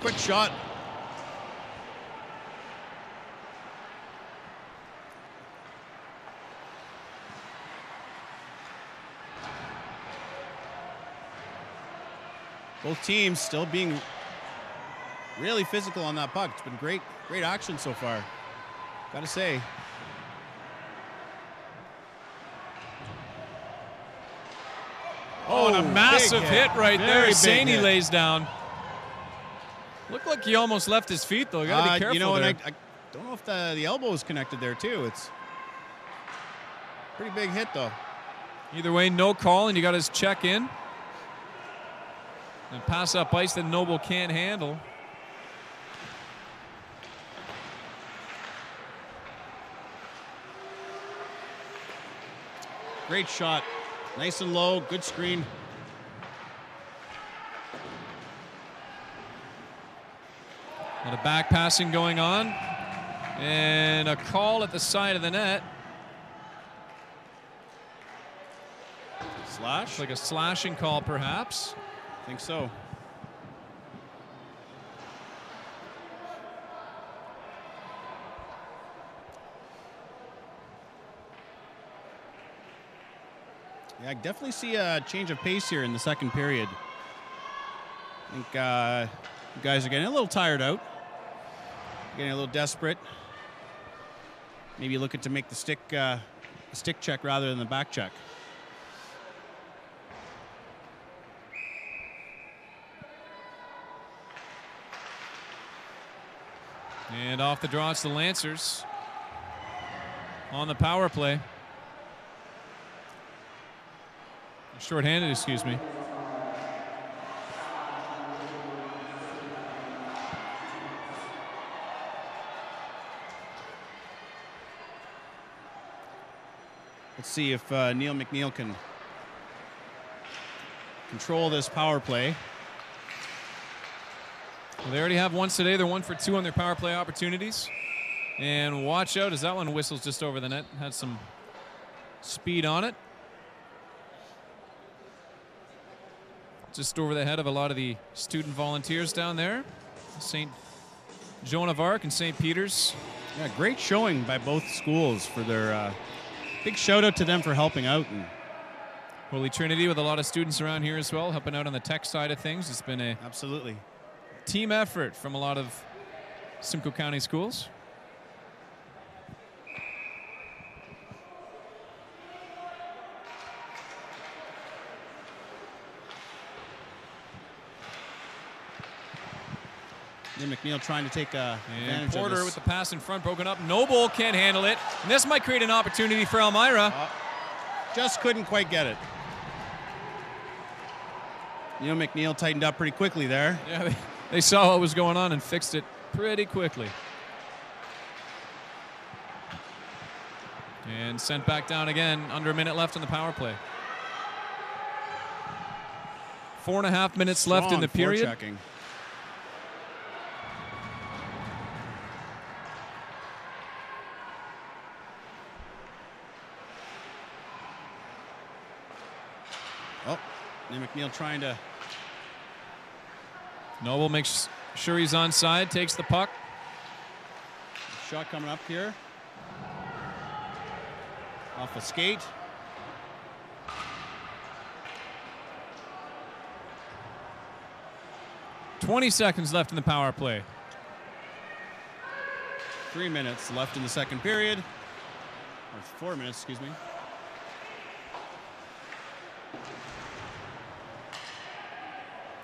[SPEAKER 2] quick shot. Both teams still being really physical on that puck. It's been great action so far, gotta say.
[SPEAKER 1] Oh, and a massive hit right there. Saney
[SPEAKER 2] hit.
[SPEAKER 1] lays down. Looked like he almost left his feet, though. Got to be careful.
[SPEAKER 2] You know,
[SPEAKER 1] there.
[SPEAKER 2] and I don't know if the elbow was connected there, too. It's pretty big hit, though.
[SPEAKER 1] Either way, no call, and you got his check in. And pass up ice that Noble can't handle.
[SPEAKER 2] Great shot. Nice and low. Good screen.
[SPEAKER 1] A lot of back passing going on. And a call at the side of the net.
[SPEAKER 2] Slash?
[SPEAKER 1] Like a slashing call, perhaps.
[SPEAKER 2] I think so. Yeah, I definitely see a change of pace here in the second period. I think you guys are getting a little tired out. Getting a little desperate. Maybe looking to make the stick check rather than the back check.
[SPEAKER 1] And off the draw, it's the Lancers on the power play. Shorthanded, excuse me.
[SPEAKER 2] Let's see if Neil McNeil can control this power play.
[SPEAKER 1] Well, they already have once today. They're 1 for 2 on their power play opportunities. And watch out as that one whistles just over the net. Had some speed on it. Just over the head of a lot of the student volunteers down there. St. Joan of Arc and St. Peter's.
[SPEAKER 2] Yeah, great showing by both schools for their big shout out to them for helping out. And
[SPEAKER 1] Holy Trinity with a lot of students around here as well, helping out on the tech side of things. It's been a
[SPEAKER 2] absolutely
[SPEAKER 1] team effort from a lot of Simcoe County schools.
[SPEAKER 2] McNeil trying to take advantage
[SPEAKER 1] and Porter
[SPEAKER 2] of this.
[SPEAKER 1] with the pass in front, broken up. Noble can't handle it. And this might create an opportunity for Elmira.
[SPEAKER 2] Just couldn't quite get it. McNeil tightened up pretty quickly there.
[SPEAKER 1] Yeah, they saw what was going on and fixed it pretty quickly. And sent back down again. Under a minute left on the power play. 4.5 minutes left in the period.
[SPEAKER 2] Forechecking. Oh, McNeil trying to.
[SPEAKER 1] Noble makes sure he's onside, takes the puck.
[SPEAKER 2] Shot coming up here. Off a skate.
[SPEAKER 1] .20 seconds left in the power play.
[SPEAKER 2] 3 minutes left in the second period. Or 4 minutes, excuse me.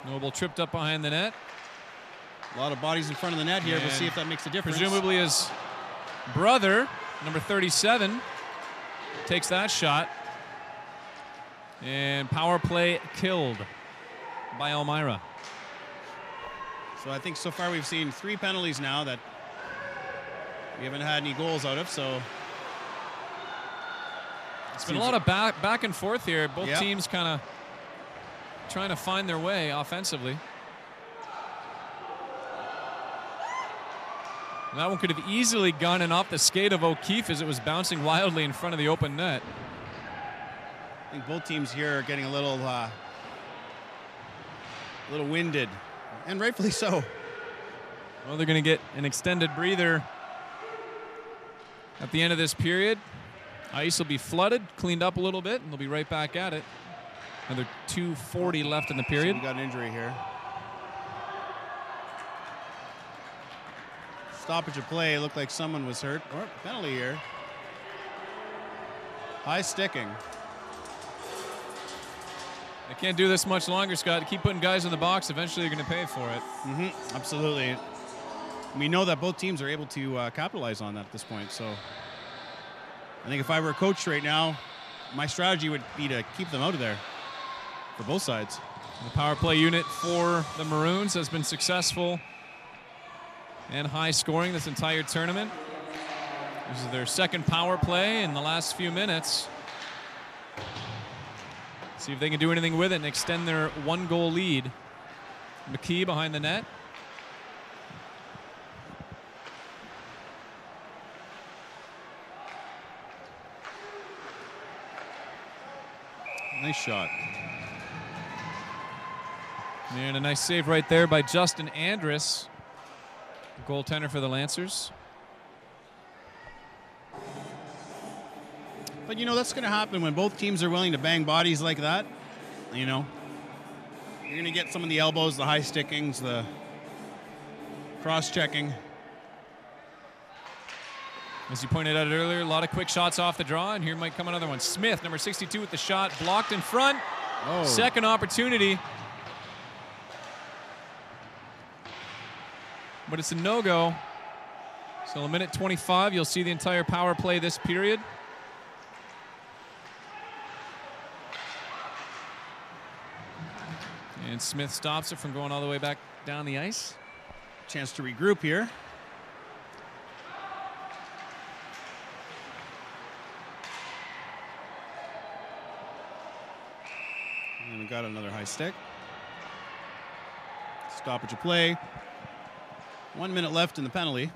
[SPEAKER 1] Noble tripped up behind the net.
[SPEAKER 2] A lot of bodies in front of the net here.
[SPEAKER 1] And
[SPEAKER 2] we'll see if that makes a difference.
[SPEAKER 1] Presumably his brother, number 37, takes that shot. And power play killed by Elmira.
[SPEAKER 2] So I think so far we've seen 3 penalties now that we haven't had any goals out of. So
[SPEAKER 1] it's been a lot of back and forth here. Both
[SPEAKER 2] Yep.
[SPEAKER 1] teams kind of trying to find their way offensively. And that one could have easily gone in off the skate of O'Keefe as it was bouncing wildly in front of the open net.
[SPEAKER 2] I think both teams here are getting a little winded, and rightfully so.
[SPEAKER 1] Well, they're going to get an extended breather at the end of this period. Ice will be flooded, cleaned up a little bit, and they'll be right back at it. Another 2:40 left in the period.
[SPEAKER 2] So we got an injury here. Stoppage of play. Looked like someone was hurt. Or penalty here. High sticking.
[SPEAKER 1] They can't do this much longer, Scott. Keep putting guys in the box. Eventually, they're going to pay for it.
[SPEAKER 2] Absolutely. We know that both teams are able to capitalize on that at this point. So I think if I were a coach right now, my strategy would be to keep them out of there for both sides.
[SPEAKER 1] The power play unit for the Maroons has been successful and high scoring this entire tournament. This is their second power play in the last few minutes. See if they can do anything with it and extend their 1-goal lead. McKee behind the net.
[SPEAKER 2] Nice shot.
[SPEAKER 1] And a nice save right there by Justin Andrus, goaltender for the Lancers.
[SPEAKER 2] But, you know, that's going to happen when both teams are willing to bang bodies like that. You know, you're going to get some of the elbows, the high stickings, the cross-checking.
[SPEAKER 1] As you pointed out earlier, a lot of quick shots off the draw, and here might come another one. Smith, number 62 with the shot, blocked in front.
[SPEAKER 2] Oh.
[SPEAKER 1] Second opportunity. But it's a no-go. So a minute 25, you'll see the entire power play this period. And Smith stops it from going all the way back down the ice.
[SPEAKER 2] Chance to regroup here. And we got another high stick. Stoppage of play. 1 minute left in the penalty.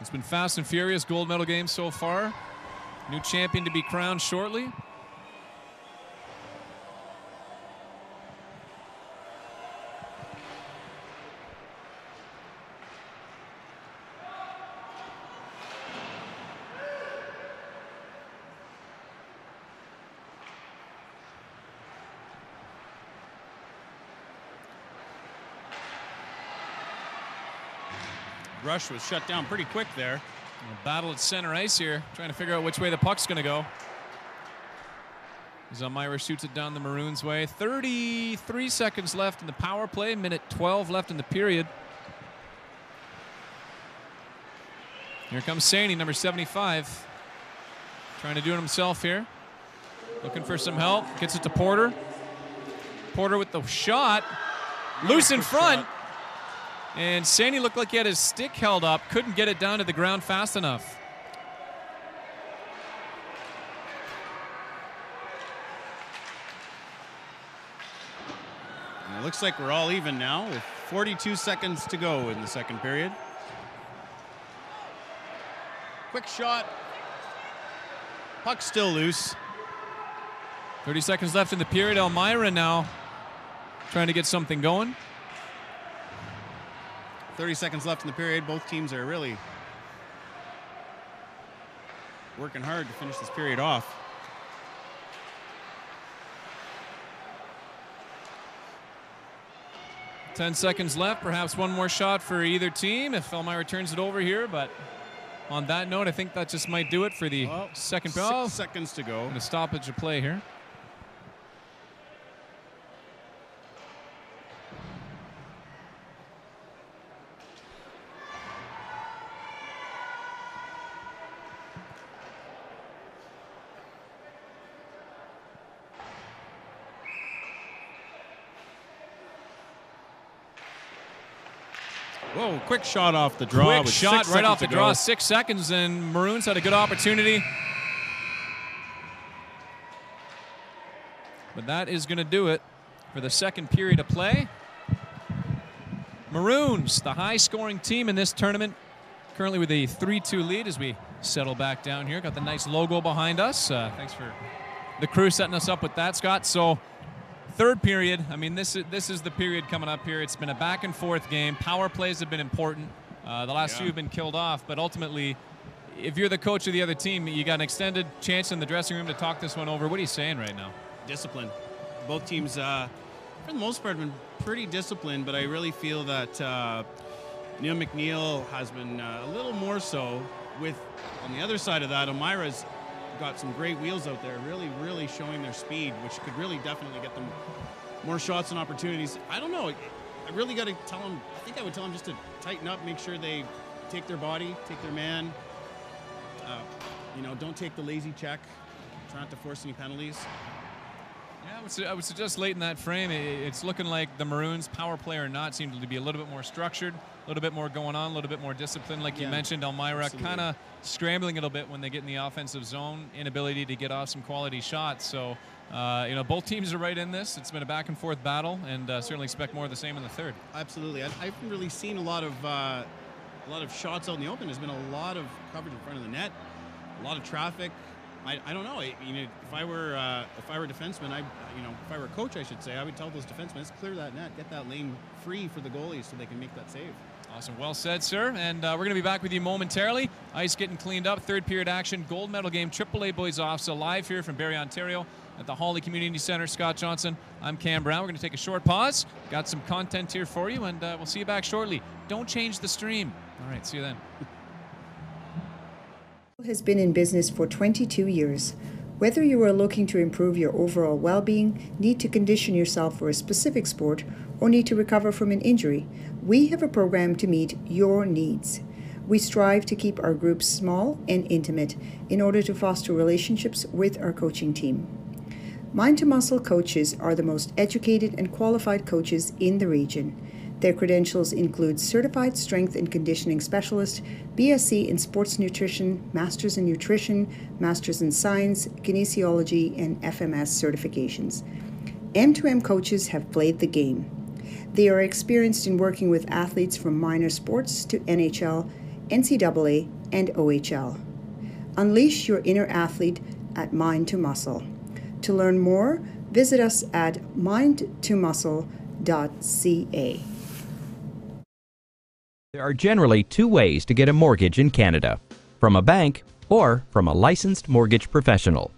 [SPEAKER 1] It's been fast and furious gold medal game so far. New champion to be crowned shortly.
[SPEAKER 2] Rush was shut down pretty quick there.
[SPEAKER 1] A battle at center ice here, trying to figure out which way the puck's going to go. As Elmira shoots it down the Maroons' way. 33 seconds left in the power play, minute 12 left in the period. Here comes Saney, number 75. Trying to do it himself here. Looking for some help. Gets it to Porter. Porter with the shot. Loose in front. And Saney looked like he had his stick held up. Couldn't get it down to the ground fast enough.
[SPEAKER 2] And it looks like we're all even now with 42 seconds to go in the second period. Quick shot. Puck still loose.
[SPEAKER 1] 30 seconds left in the period. Elmira now trying to get something going.
[SPEAKER 2] 30 seconds left in the period. Both teams are really working hard to finish this period off.
[SPEAKER 1] Ten seconds left. Perhaps one more shot for either team if Elmira turns it over here. But on that note, I think that just might do it for the second period.
[SPEAKER 2] 6 seconds to go.
[SPEAKER 1] And a stoppage of play here.
[SPEAKER 2] Whoa, quick shot off the draw.
[SPEAKER 1] Quick
[SPEAKER 2] with
[SPEAKER 1] shot
[SPEAKER 2] 6
[SPEAKER 1] right off the
[SPEAKER 2] seconds to
[SPEAKER 1] draw.
[SPEAKER 2] go.
[SPEAKER 1] 6 seconds, and Maroons had a good opportunity. But that is going to do it for the second period of play. Maroons, the high-scoring team in this tournament, currently with a 3-2 lead as we settle back down here. Got the nice logo behind us. Thanks for the crew setting us up with that, Scott. So third period, I mean, this is the period coming up here. It's been a back and forth game. Power plays have been important. The last few have been killed off, but ultimately, if you're the coach of the other team, you got an extended chance in the dressing room to talk this one over. What are you saying right now?
[SPEAKER 2] Discipline. Both teams, for the most part, have been pretty disciplined, but I really feel that Neil McNeil has been a little more so. With, on the other side of that, Elmira's got some great wheels out there, really showing their speed, which could really definitely get them more shots and opportunities. I don't know. I really got to tell them, I think I would tell them just to tighten up, make sure they take their body, take their man. Don't take the lazy check. Try not to force any penalties.
[SPEAKER 1] Yeah, I would suggest late in that frame, it's looking like the Maroons, power play or not, seem to be a little bit more structured, a little bit more going on, a little bit more disciplined. Like you mentioned, Elmira kind of scrambling a little bit when they get in the offensive zone, inability to get off some quality shots. So, both teams are right in this. It's been a back and forth battle, and certainly expect more of the same in the third.
[SPEAKER 2] Absolutely. I haven't really seen a lot of shots out in the open. There's been a lot of coverage in front of the net, a lot of traffic. I don't know. If I were a defenseman, if I were a coach, I should say, I would tell those defensemen, let's clear that net, get that lane free for the goalies so they can make that save.
[SPEAKER 1] Awesome. Well said, sir. And we're going to be back with you momentarily. Ice getting cleaned up. Third period action. Gold medal game. AAA Boys OFSAA live here from Barrie, Ontario at the Hawley Community Centre. Scott Johnson. I'm Cam Brown. We're going to take a short pause. Got some content here for you, and we'll see you back shortly. Don't change the stream. All right. See you then.
[SPEAKER 3] Has been in business for 22 years. Whether you are looking to improve your overall well-being, need to condition yourself for a specific sport, or need to recover from an injury, we have a program to meet your needs. We strive to keep our groups small and intimate in order to foster relationships with our coaching team. Mind to Muscle coaches are the most educated and qualified coaches in the region. Their credentials include Certified Strength and Conditioning Specialist, BSc in Sports Nutrition, Masters in Nutrition, Masters in Science, Kinesiology, and FMS certifications. M2M coaches have played the game. They are experienced in working with athletes from minor sports to NHL, NCAA, and OHL. Unleash your inner athlete at Mind to Muscle. To learn more, visit us at mindtomuscle.ca.
[SPEAKER 4] There are generally two ways to get a mortgage in Canada, from a bank or from a licensed mortgage professional.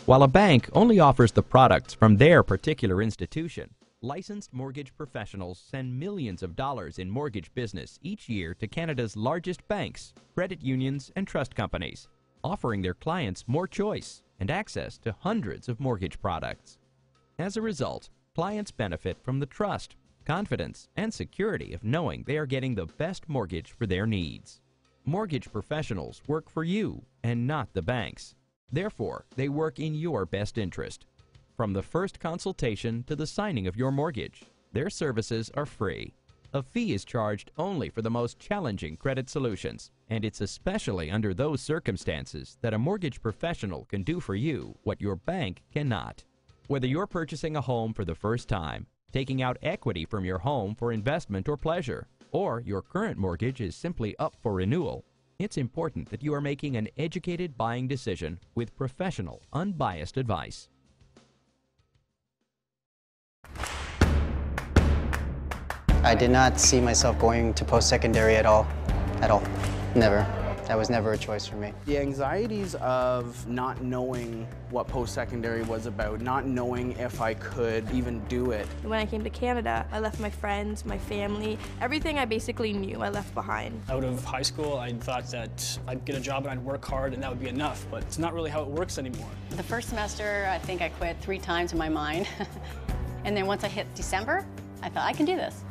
[SPEAKER 4] While a bank only offers the products from their particular institution, licensed mortgage professionals send millions of dollars in mortgage business each year to Canada's largest banks, credit unions, and trust companies, offering their clients more choice and access to hundreds of mortgage products. As a result, clients benefit from the trust, confidence, and security of knowing they are getting the best mortgage for their needs. Mortgage professionals work for you and not the banks. Therefore, they work in your best interest. From the first consultation to the signing of your mortgage, their services are free. A fee is charged only for the most challenging credit solutions, and it's especially under those circumstances that a mortgage professional can do for you what your bank cannot. Whether you're purchasing a home for the first time, taking out equity from your home for investment or pleasure, or your current mortgage is simply up for renewal, it's important that you are making an educated buying decision with professional, unbiased advice.
[SPEAKER 5] I did not see myself going to post-secondary at all. Never. That was never a choice for me.
[SPEAKER 6] The anxieties of not knowing what post-secondary was about, not knowing if I could even do it.
[SPEAKER 7] When I came to Canada, I left my friends, my family, everything I basically knew I left behind.
[SPEAKER 8] Out of high school, I thought that I'd get a job and I'd work hard and that would be enough, but it's not really how it works anymore.
[SPEAKER 9] The first semester, I think I quit 3 times in my mind. And then once I hit December, I thought I can do this.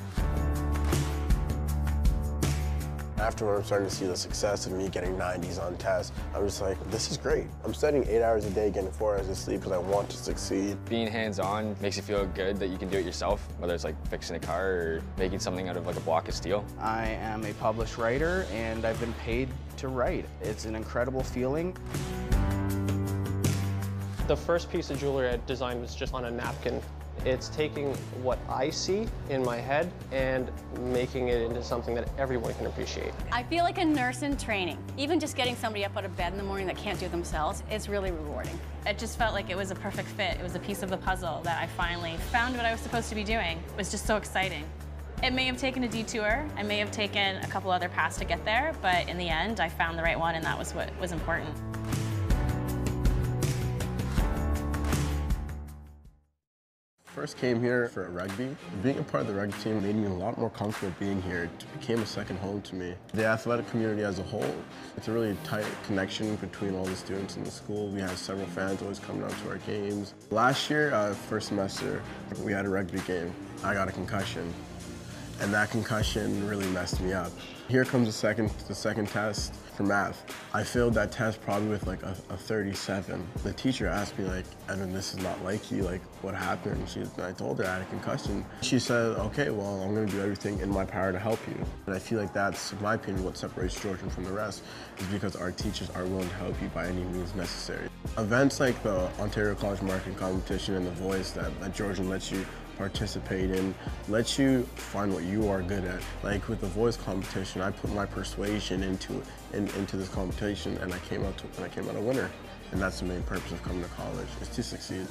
[SPEAKER 10] After I'm starting to see the success of me getting 90s on tests, I'm just like, this is great. I'm studying 8 hours a day, getting 4 hours of sleep because I want to succeed.
[SPEAKER 11] Being hands-on makes you feel good that you can do it yourself, whether it's like fixing a car or making something out of like a block of steel.
[SPEAKER 6] I am a published writer and I've been paid to write. It's an incredible feeling.
[SPEAKER 12] The first piece of jewelry I designed was just on a napkin. It's taking what I see in my head and making it into something that everyone can appreciate.
[SPEAKER 9] I feel like a nurse in training. Even just getting somebody up out of bed in the morning that can't do it themselves is really rewarding.
[SPEAKER 13] It just felt like it was a perfect fit. It was a piece of the puzzle that I finally found what I was supposed to be doing. It was just so exciting. It may have taken a detour. I may have taken a couple other paths to get there, but in the end, I found the right one, and that was what was important.
[SPEAKER 10] First came here for rugby. Being a part of the rugby team made me a lot more comfortable being here. It became a second home to me. The athletic community as a whole, it's a really tight connection between all the students in the school. We have several fans always come down to our games. Last year, first semester, we had a rugby game. I got a concussion, and that concussion really messed me up. Here comes the second test for math. I failed that test probably with like a 37. The teacher asked me like, Evan, this is not like you, like what happened? And I told her I had a concussion. She said, okay, well, I'm gonna do everything in my power to help you. And I feel like that's, in my opinion, what separates Georgian from the rest, is because our teachers are willing to help you by any means necessary. Events like the Ontario College Marketing Competition and The Voice that Georgian lets you participate in, lets you find what you are good at. Like with the voice competition, I put my persuasion into this competition, and I came out a winner. And that's the main purpose of coming to college, is to succeed.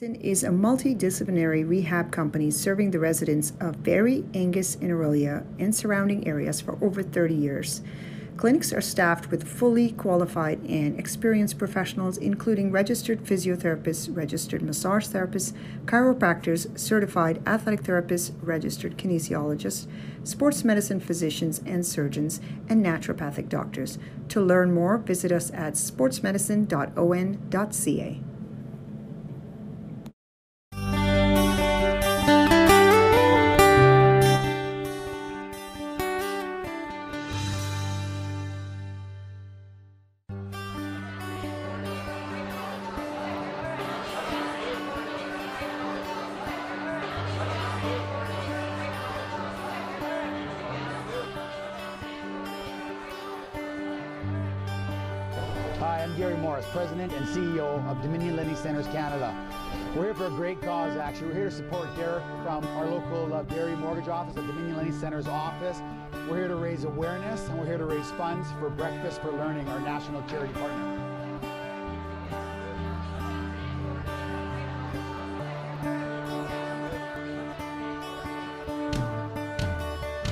[SPEAKER 3] Is a multidisciplinary rehab company serving the residents of Barrie, Angus, and Orillia and surrounding areas for over 30 years. Clinics are staffed with fully qualified and experienced professionals, including registered physiotherapists, registered massage therapists, chiropractors, certified athletic therapists, registered kinesiologists, sports medicine physicians and surgeons, and naturopathic doctors. To learn more, visit us at sportsmedicine.on.ca.
[SPEAKER 14] Hi, I'm Gary Morris, President and CEO of Dominion Lending Centers Canada. We're here for a great cause, actually. We're here to support Derek from our local Barrie Mortgage office, the Dominion Lending Centers office. We're here to raise awareness, and we're here to raise funds for Breakfast for Learning, our national charity partner.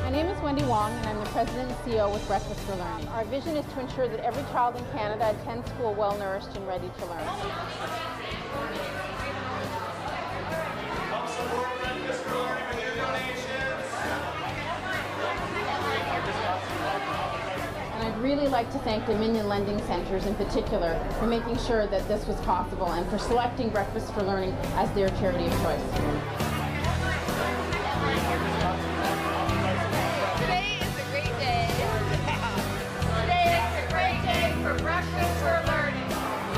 [SPEAKER 15] My name is Wendy Wong, and I'm the President and CEO with Breakfast for Learning. Our vision is to ensure that every child in Canada attends school well-nourished and ready to learn. And I'd really like to thank Dominion Lending Centers in particular for making sure that this was possible and for selecting Breakfast for Learning as their charity of choice.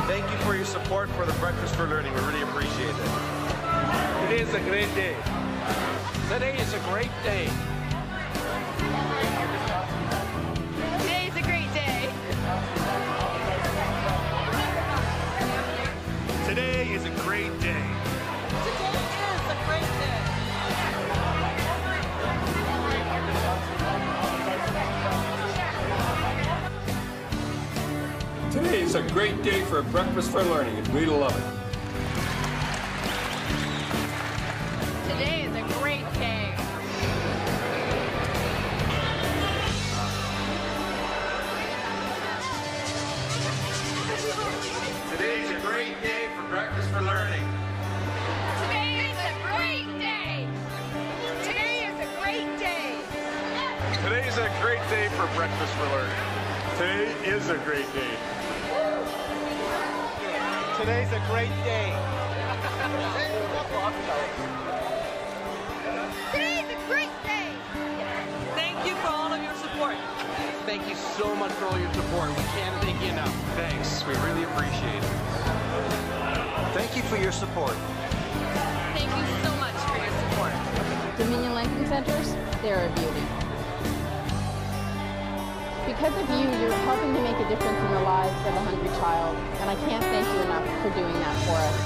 [SPEAKER 16] Thank you for your support for the Breakfast for Learning. We really appreciate it. Today is a great day. Today is a great day.
[SPEAKER 17] Today is a great day.
[SPEAKER 16] Today is a great day.
[SPEAKER 18] Today is a great day for Breakfast for Learning, and we love it.
[SPEAKER 17] Today is a great day.
[SPEAKER 16] Today is a great day for Breakfast for Learning.
[SPEAKER 17] Today is a great day. Today is a great day.
[SPEAKER 16] Today is a great day for Breakfast for Learning. Today is a great day.
[SPEAKER 19] Today's a great day.
[SPEAKER 17] Today's a great day.
[SPEAKER 19] Thank you for all of your support. Thank you so much for all your support. We can't thank you enough.
[SPEAKER 16] Thanks. We really appreciate it.
[SPEAKER 19] Thank you for your support.
[SPEAKER 17] Thank you so much for your support.
[SPEAKER 15] Dominion Lending Centers, they're a beauty. Because of you, you're helping to make a difference in the lives of a hungry child, and I can't thank you enough for doing that for us.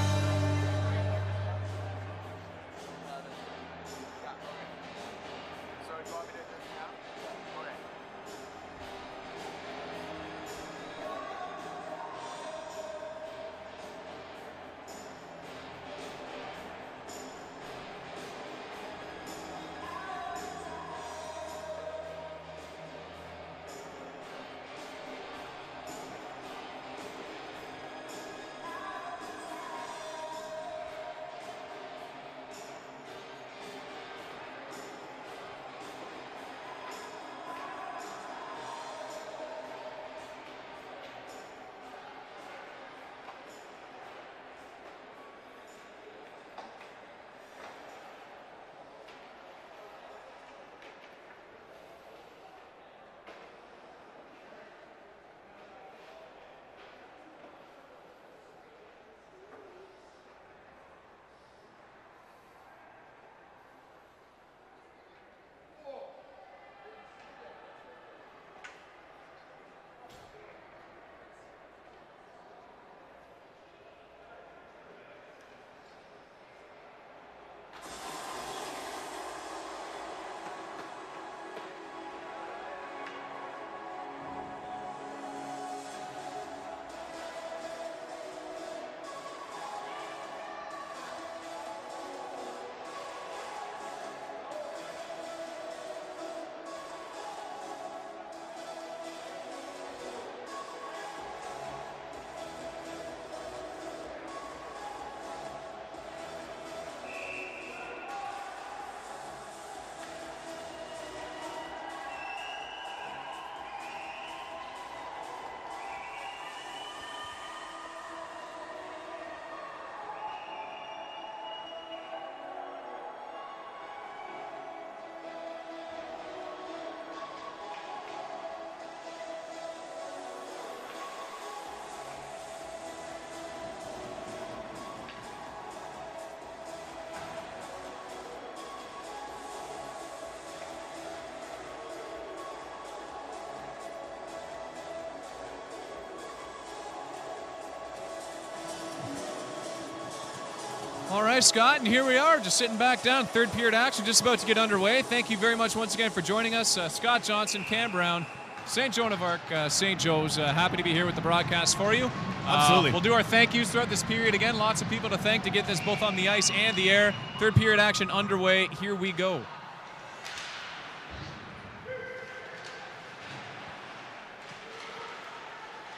[SPEAKER 1] right, Scott, and here we are, just sitting back down. Third period action, just about to get underway. Thank you very much once again for joining us. Scott Johnson, Cam Brown, St. Joan of Arc, St. Joe's. Happy to be here with the broadcast for you.
[SPEAKER 2] Absolutely.
[SPEAKER 1] We'll do our thank yous throughout this period again. Lots of people to thank to get this both on the ice and the air. Third period action underway. Here we go.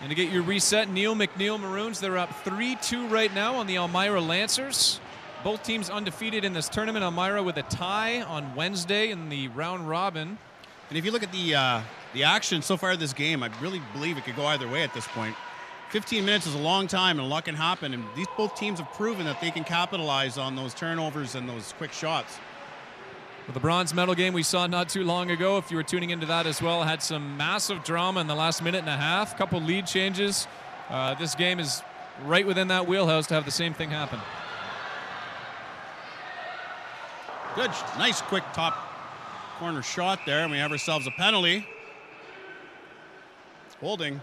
[SPEAKER 1] And to get your reset, Neil McNeil Maroons, they're up 3-2 right now on the Elmira Lancers. Both teams undefeated in this tournament. Elmira with a tie on Wednesday in the round robin.
[SPEAKER 2] And if you look at the action so far this game, I really believe it could go either way at this point. 15 minutes is a long time, and a lot can happen. And both teams have proven that they can capitalize on those turnovers and those quick shots.
[SPEAKER 1] Well, the bronze medal game we saw not too long ago, if you were tuning into that as well, had some massive drama in the last minute and a half. Couple lead changes. This game is right within that wheelhouse to have the same thing happen.
[SPEAKER 2] Good, nice quick top corner shot there, and we have ourselves a penalty. Holding.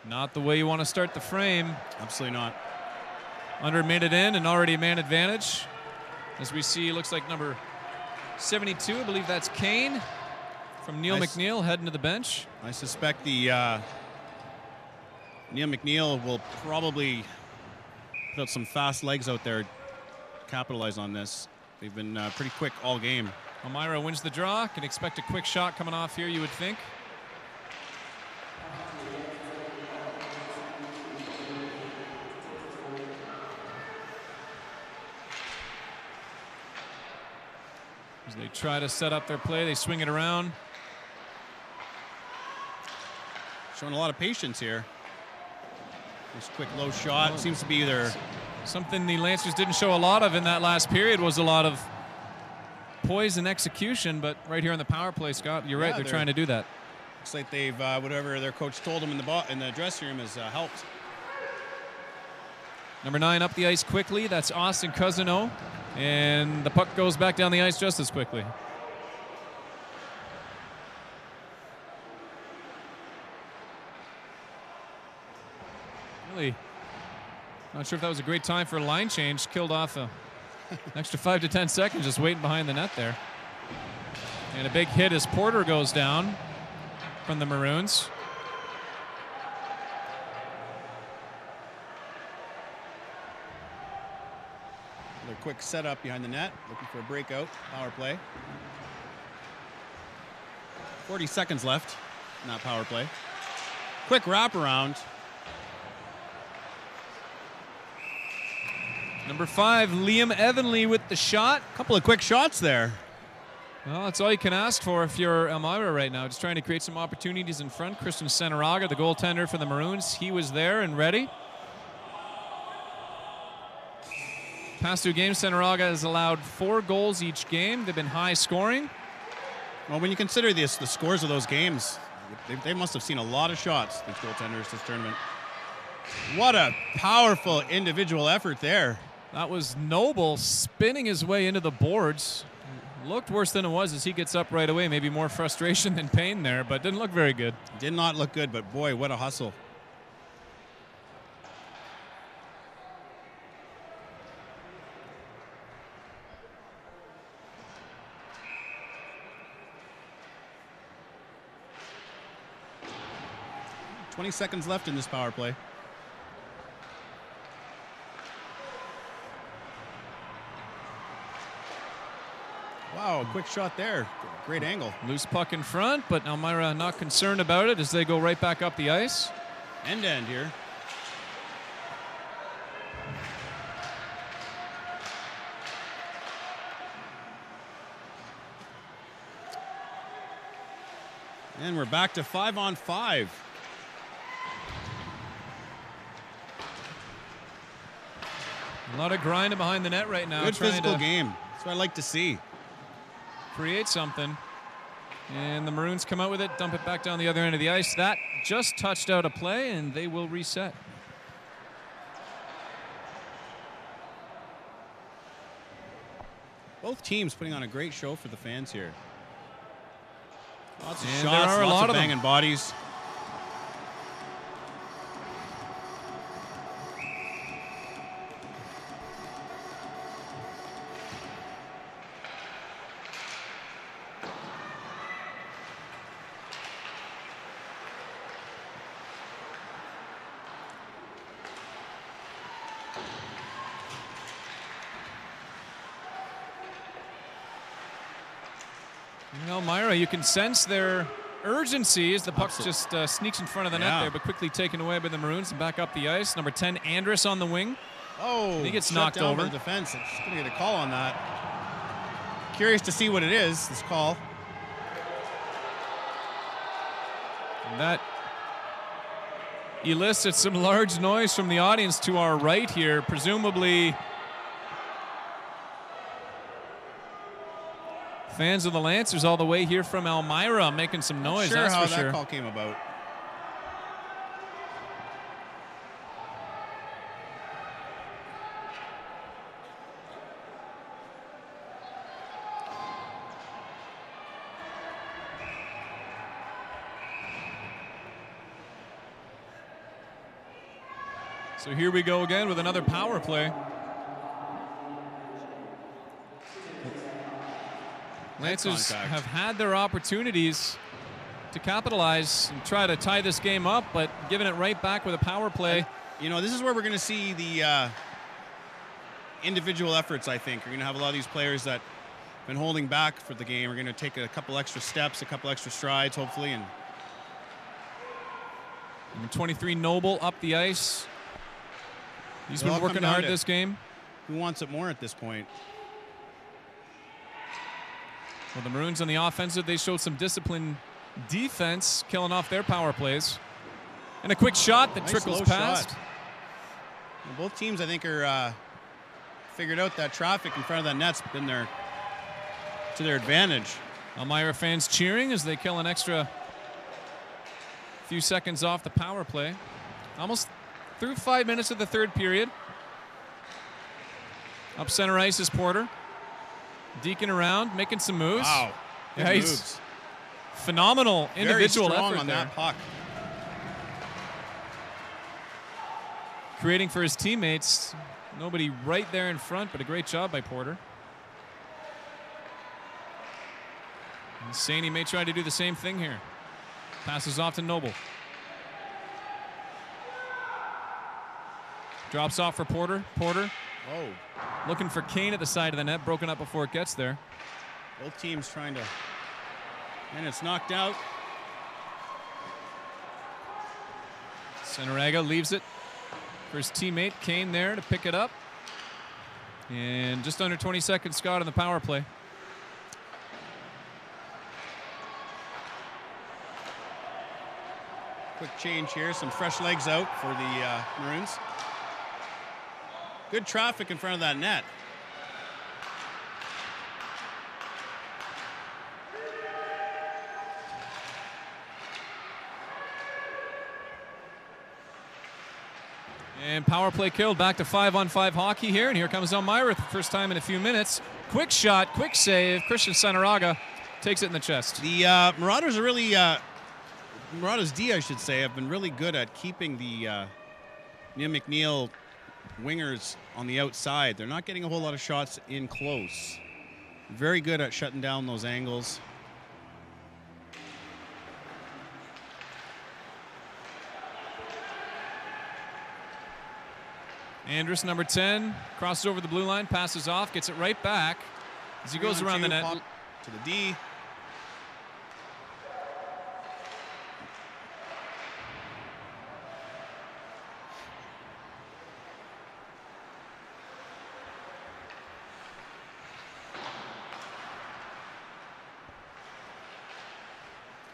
[SPEAKER 1] Not the way you want to start the frame.
[SPEAKER 2] Absolutely not.
[SPEAKER 1] Under a minute in and already man advantage. As we see, looks like number 72, I believe that's Kane from Neil McNeil heading to the bench.
[SPEAKER 2] I suspect the Neil McNeil will probably put out some fast legs out there, capitalize on this. They've been pretty quick all game.
[SPEAKER 1] Elmira wins the draw. Can expect a quick shot coming off here, you would think. As they try to set up their play, they swing it around.
[SPEAKER 2] Showing a lot of patience here. This quick low shot seems to be either...
[SPEAKER 1] Something the Lancers didn't show a lot of in that last period was a lot of poise and execution, but right here on the power play, Scott, you're right, they're trying to do that.
[SPEAKER 2] Looks like they've, whatever their coach told them in the dressing room has helped.
[SPEAKER 1] Number 9 up the ice quickly, that's Austin Cousineau. And the puck goes back down the ice just as quickly. Really, not sure if that was a great time for a line change. Killed off an extra 5 to 10 seconds just waiting behind the net there. And a big hit as Porter goes down from the Maroons.
[SPEAKER 2] Another quick setup behind the net, looking for a breakout, power play. 40 seconds left in that power play. Quick wraparound.
[SPEAKER 1] Number 5, Liam Evanley with the shot.
[SPEAKER 2] Couple of quick shots there.
[SPEAKER 1] Well, that's all you can ask for if you're Elmira right now. Just trying to create some opportunities in front. Christian Centeraga, the goaltender for the Maroons, he was there and ready. Past 2 games, Centeraga has allowed 4 goals each game. They've been high scoring.
[SPEAKER 2] Well, when you consider the scores of those games, they must have seen a lot of shots, these goaltenders, this tournament. What a powerful individual effort there.
[SPEAKER 1] That was Noble spinning his way into the boards. Looked worse than it was as he gets up right away. Maybe more frustration than pain there, but didn't look very good.
[SPEAKER 2] Did not look good, but boy, what a hustle. .20 seconds left in this power play. Wow, quick shot there. Great angle.
[SPEAKER 1] Loose puck in front, but Elmira not concerned about it as they go right back up the ice.
[SPEAKER 2] End to end here. And we're back to 5-on-5.
[SPEAKER 1] A lot of grinding behind the net right now.
[SPEAKER 2] Good physical game. That's what I like to see.
[SPEAKER 1] Create something. And the Maroons come out with it, dump it back down the other end of the ice. That just touched out a play, and they will reset.
[SPEAKER 2] Both teams putting on a great show for the fans here. Lots of
[SPEAKER 1] and
[SPEAKER 2] shots,
[SPEAKER 1] there are
[SPEAKER 2] lots
[SPEAKER 1] a lot
[SPEAKER 2] of banging bodies.
[SPEAKER 1] Elmira, you can sense their urgency as the puck just sneaks in front of the net there, but quickly taken away by the Maroons and back up the ice. Number 10, Andrus on the wing.
[SPEAKER 2] Oh,
[SPEAKER 1] he gets
[SPEAKER 2] shut
[SPEAKER 1] knocked
[SPEAKER 2] down
[SPEAKER 1] over.
[SPEAKER 2] by the defense. It's just going to get a call on that. Curious to see what it is, this call.
[SPEAKER 1] And that elicits some large noise from the audience to our right here, presumably fans of the Lancers all the way here from Elmira making some noise.
[SPEAKER 2] Not sure
[SPEAKER 1] that's
[SPEAKER 2] how
[SPEAKER 1] for
[SPEAKER 2] that
[SPEAKER 1] sure.
[SPEAKER 2] call came about.
[SPEAKER 1] So here we go again with another power play. Lancers have had their opportunities to capitalize and try to tie this game up, but giving it right back with a power play.
[SPEAKER 2] And, you know, this is where we're going to see the individual efforts, I think. We're going to have a lot of these players that have been holding back for the game. We're going to take a couple extra steps, a couple extra strides, hopefully. And
[SPEAKER 1] Number 23, Noble, up the ice. He's been working hard this game.
[SPEAKER 2] Who wants it more at this point?
[SPEAKER 1] Well, the Maroons on the offensive, they showed some disciplined defense, killing off their power plays. And a quick shot that trickles past.
[SPEAKER 2] Well, both teams, I think, are figured out that traffic in front of that net's been to their advantage.
[SPEAKER 1] Elmira fans cheering as they kill an extra few seconds off the power play. Almost through 5 minutes of the third period. Up center ice is Porter. Deacon around, making some moves.
[SPEAKER 2] Wow.
[SPEAKER 1] Yeah, he's phenomenal individual
[SPEAKER 2] Very strong
[SPEAKER 1] effort
[SPEAKER 2] on
[SPEAKER 1] there.
[SPEAKER 2] that puck.
[SPEAKER 1] Creating for his teammates. Nobody right there in front, but a great job by Porter. And Saney may try to do the same thing here. Passes off to Noble. Drops off for Porter. Porter.
[SPEAKER 2] Whoa.
[SPEAKER 1] Looking for Kane at the side of the net. Broken up before it gets there.
[SPEAKER 2] Both teams trying to. And it's knocked out.
[SPEAKER 1] Centeraga leaves it for his teammate Kane there to pick it up. And just under 20 seconds, Scott, on the power play.
[SPEAKER 2] Quick change here. Some fresh legs out for the Maroons. Good traffic in front of that net.
[SPEAKER 1] And power play killed. Back to 5-on-5 hockey here. And here comes Elmira for the first time in a few minutes. Quick shot, quick save. Christian Centeraga takes it in the chest.
[SPEAKER 2] The Marauders are really, Marauders D, I should say, have been really good at keeping the Neil McNeil wingers on the outside. They're not getting a whole lot of shots in close. Very good at shutting down those angles.
[SPEAKER 1] Andrus, number 10, crosses over the blue line, passes off, gets it right back as he goes around the net.
[SPEAKER 2] To the D.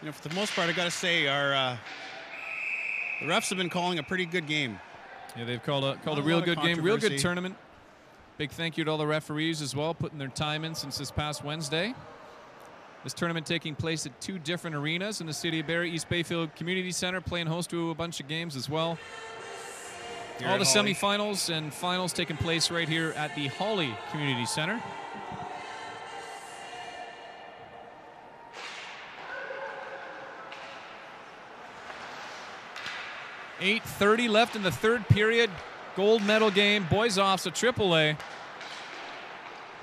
[SPEAKER 2] You know, for the most part, I got to say, the refs have been calling a pretty good game.
[SPEAKER 1] Yeah, they've called a real good game, real good tournament. Big thank you to all the referees as well, putting their time in since this past Wednesday. This tournament taking place at 2 different arenas in the city of Barrie. East Bayfield Community Center playing host to a bunch of games as well. All the semifinals and finals taking place right here at the Hawley Community Center. .8:30 left in the third period. Gold medal game. Boys OFSAA AAA.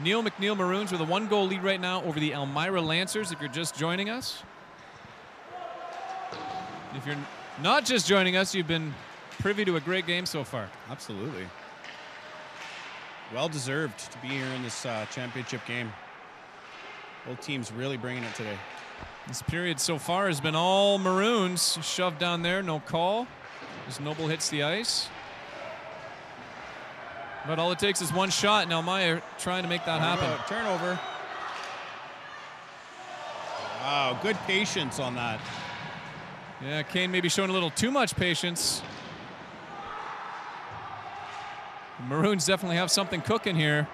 [SPEAKER 1] Neil McNeil Maroons with a 1-goal lead right now over the Elmira Lancers, if you're just joining us. If you're not just joining us, you've been privy to a great game so far.
[SPEAKER 2] Absolutely. Well deserved to be here in this championship game. Both teams really bringing it today.
[SPEAKER 1] This period so far has been all Maroons. Shoved down there, no call. As Noble hits the ice. But all it takes is one shot, and Elmira trying to make that happen.
[SPEAKER 2] Turnover. Wow, good patience on that.
[SPEAKER 1] Yeah, Kane maybe showing a little too much patience. Maroons definitely have something cooking here.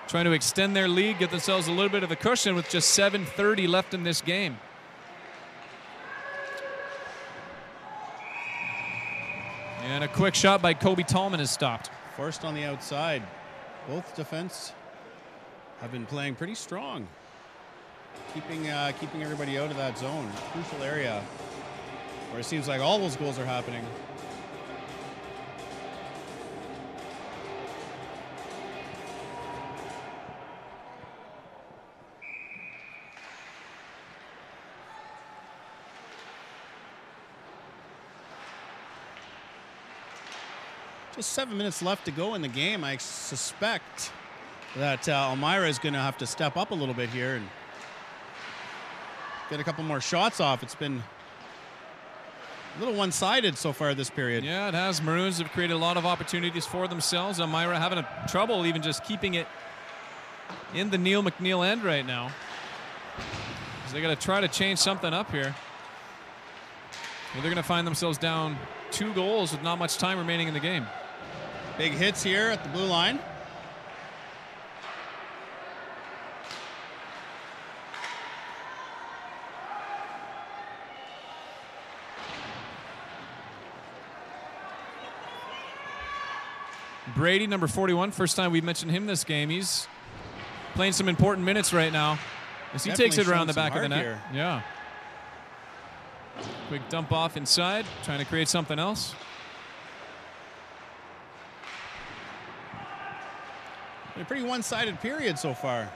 [SPEAKER 1] Trying to extend their lead, get themselves a little bit of a cushion with just 7:30 left in this game. And a quick shot by Kobe Tallman is stopped.
[SPEAKER 2] Forced on the outside. Both defense have been playing pretty strong. Keeping everybody out of that zone. Crucial area where it seems like all those goals are happening. Just 7 minutes left to go in the game. I suspect that Elmira is going to have to step up a little bit here and get a couple more shots off. It's been a little one-sided so far this period.
[SPEAKER 1] Yeah, it has. Maroons have created a lot of opportunities for themselves. Elmira having trouble even just keeping it in the Neil McNeil end right now. So they got to try to change something up here. They're going to find themselves down 2 goals with not much time remaining in the game.
[SPEAKER 2] Big hits here at the blue line.
[SPEAKER 1] Brady, number 41, first time we've mentioned him this game. He's playing some important minutes right now as he takes it around the back of the net.
[SPEAKER 2] Here.
[SPEAKER 1] Yeah. Quick dump off inside, trying to create something else.
[SPEAKER 2] A pretty one-sided period so far.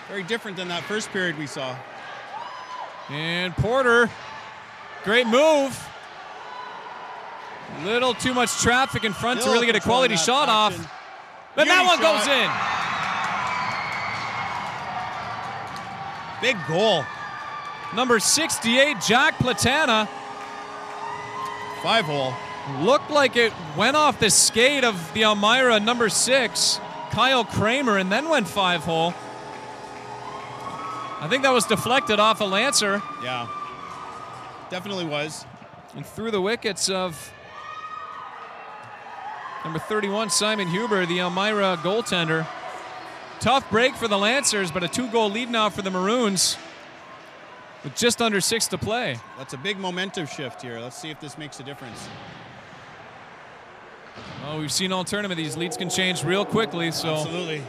[SPEAKER 2] Very different than that first period we saw.
[SPEAKER 1] And Porter, great move. Little too much traffic in front to really get a quality shot off. But that one goes in.
[SPEAKER 2] Big goal.
[SPEAKER 1] Number 68, Jack Platana.
[SPEAKER 2] 5-hole.
[SPEAKER 1] Looked like it went off the skate of the Elmira number 6, Kyle Kramer, and then went 5-hole. I think that was deflected off a Lancer.
[SPEAKER 2] Yeah, definitely was.
[SPEAKER 1] And through the wickets of number 31, Simon Huber, the Elmira goaltender. Tough break for the Lancers, but a 2-goal lead now for the Maroons with just under 6 to play.
[SPEAKER 2] That's a big momentum shift here. Let's see if this makes a difference.
[SPEAKER 1] Well, we've seen all tournament. These leads can change real quickly. So
[SPEAKER 2] absolutely.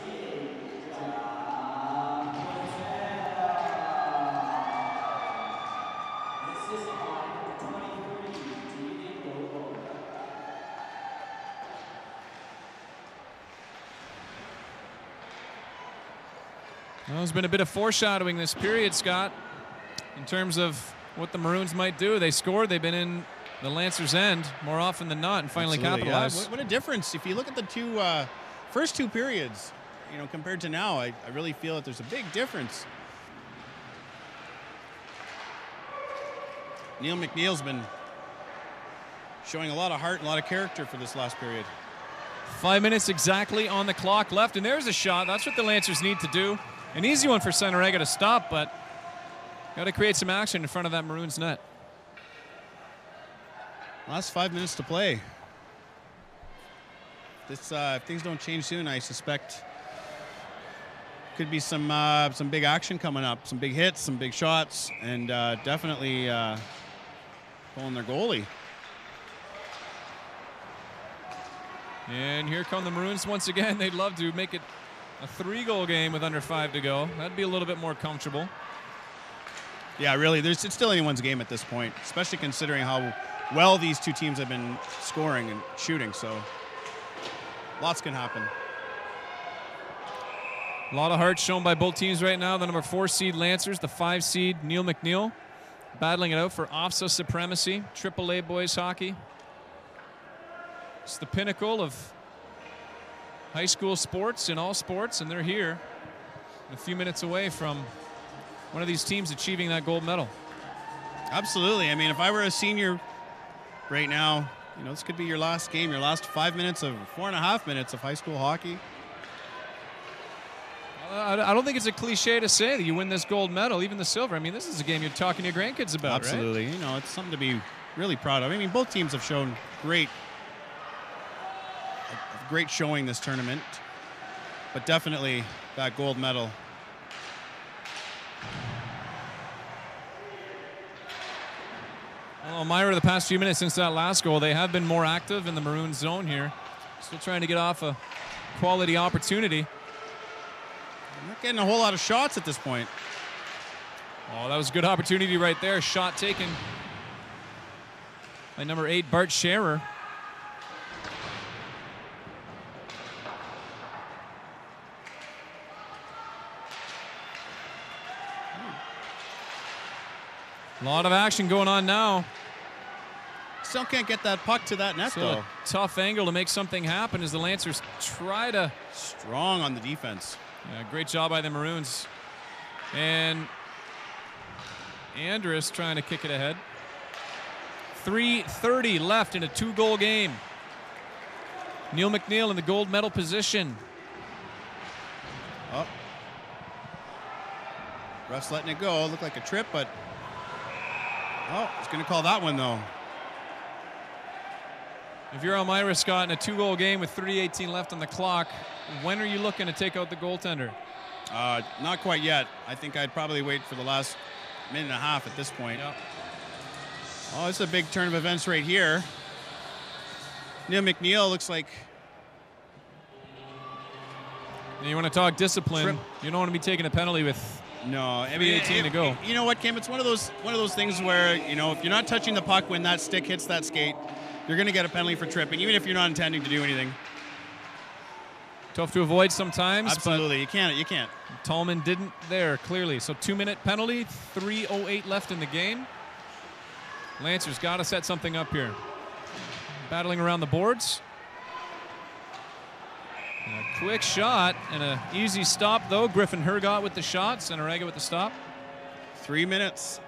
[SPEAKER 1] Well, there's been a bit of foreshadowing this period, Scott, in terms of what the Maroons might do. They scored. They've been in the Lancers' end more often than not and finally capitalized.
[SPEAKER 2] Yeah. What a difference. If you look at the first two periods, you know, compared to now, I really feel that there's a big difference. Neil McNeil's been showing a lot of heart and a lot of character for this last period.
[SPEAKER 1] 5 minutes exactly on the clock left, and there's a shot. That's what the Lancers need to do. An easy one for Centerega to stop, but got to create some action in front of that Maroons net.
[SPEAKER 2] Last 5 minutes to play. This, if things don't change soon, I suspect could be some big action coming up, some big hits, some big shots, and definitely pulling their goalie.
[SPEAKER 1] And here come the Maroons once again. They'd love to make it a 3-goal game with under 5 to go. That'd be a little bit more comfortable.
[SPEAKER 2] Yeah, really, it's still anyone's game at this point, especially considering how well these two teams have been scoring and shooting, so lots can happen.
[SPEAKER 1] A lot of heart shown by both teams right now. The number 4 seed Lancers, the 5 seed Neil McNeil, battling it out for OFSAA supremacy, AAA boys hockey. It's the pinnacle of high school sports in all sports, and they're here a few minutes away from one of these teams achieving that gold medal.
[SPEAKER 2] Absolutely. I mean, if I were a senior right now, you know, this could be your last game, your last 5 minutes of 4.5 minutes of high school hockey.
[SPEAKER 1] I don't think it's a cliche to say that you win this gold medal, even the silver. I mean, this is a game you're talking to your grandkids about,
[SPEAKER 2] Absolutely.
[SPEAKER 1] right?
[SPEAKER 2] You know, it's something to be really proud of. I mean, both teams have shown great showing this tournament, but definitely that gold medal.
[SPEAKER 1] Well, Elmira, the past few minutes since that last goal, they have been more active in the Maroons zone here. Still trying to get off a quality opportunity.
[SPEAKER 2] Not getting a whole lot of shots at this point.
[SPEAKER 1] Oh, that was a good opportunity right there. Shot taken by number 8, Bart Scherer. A lot of action going on now.
[SPEAKER 2] Still can't get that puck to that net,
[SPEAKER 1] Still
[SPEAKER 2] though.
[SPEAKER 1] a tough angle to make something happen as the Lancers try to...
[SPEAKER 2] Strong on the defense.
[SPEAKER 1] Yeah, great job by the Maroons. And Andrus trying to kick it ahead. 3:30 left in a 2-goal game. Neil McNeil in the gold medal position.
[SPEAKER 2] Oh. Ref's letting it go. Looked like a trip, but... Oh, he's going to call that one, though.
[SPEAKER 1] If you're Elmira, Scott, in a 2-goal game with 3:18 left on the clock, when are you looking to take out the goaltender?
[SPEAKER 2] Not quite yet. I think I'd probably wait for the last minute and a half at this point.
[SPEAKER 1] Yep.
[SPEAKER 2] Oh, it's a big turn of events right here. Neil McNeil looks like...
[SPEAKER 1] And you want to talk discipline, you don't want to be taking a penalty with
[SPEAKER 2] No,
[SPEAKER 1] 3:18 to go.
[SPEAKER 2] You know what, Kim? It's one of those things where, you know, if you're not touching the puck when that stick hits that skate, you're going to get a penalty for tripping, even if you're not intending to do anything.
[SPEAKER 1] Tough to avoid sometimes.
[SPEAKER 2] Absolutely, you can't.
[SPEAKER 1] Tallman didn't there, clearly. So 2-minute penalty, 3:08 left in the game. Lancers got to set something up here. Battling around the boards. And a quick shot and an easy stop, though. Griffin Hergott with the shot, Centerega with the stop.
[SPEAKER 2] 3 minutes.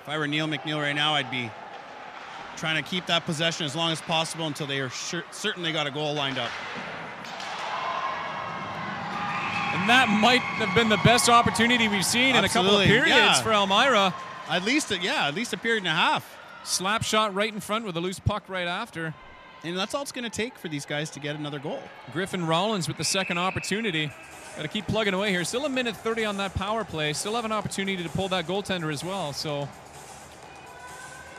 [SPEAKER 2] If I were Neil McNeil right now, I'd be trying to keep that possession as long as possible until they are certain they got a goal lined up.
[SPEAKER 1] And that might have been the best opportunity we've seen in a couple of periods for Elmira.
[SPEAKER 2] At least a period and a half.
[SPEAKER 1] Slap shot right in front with a loose puck right after.
[SPEAKER 2] And that's all it's going to take for these guys to get another goal.
[SPEAKER 1] Griffin Rollins with the second opportunity. Got to keep plugging away here. Still 1:30 on that power play. Still have an opportunity to pull that goaltender as well. So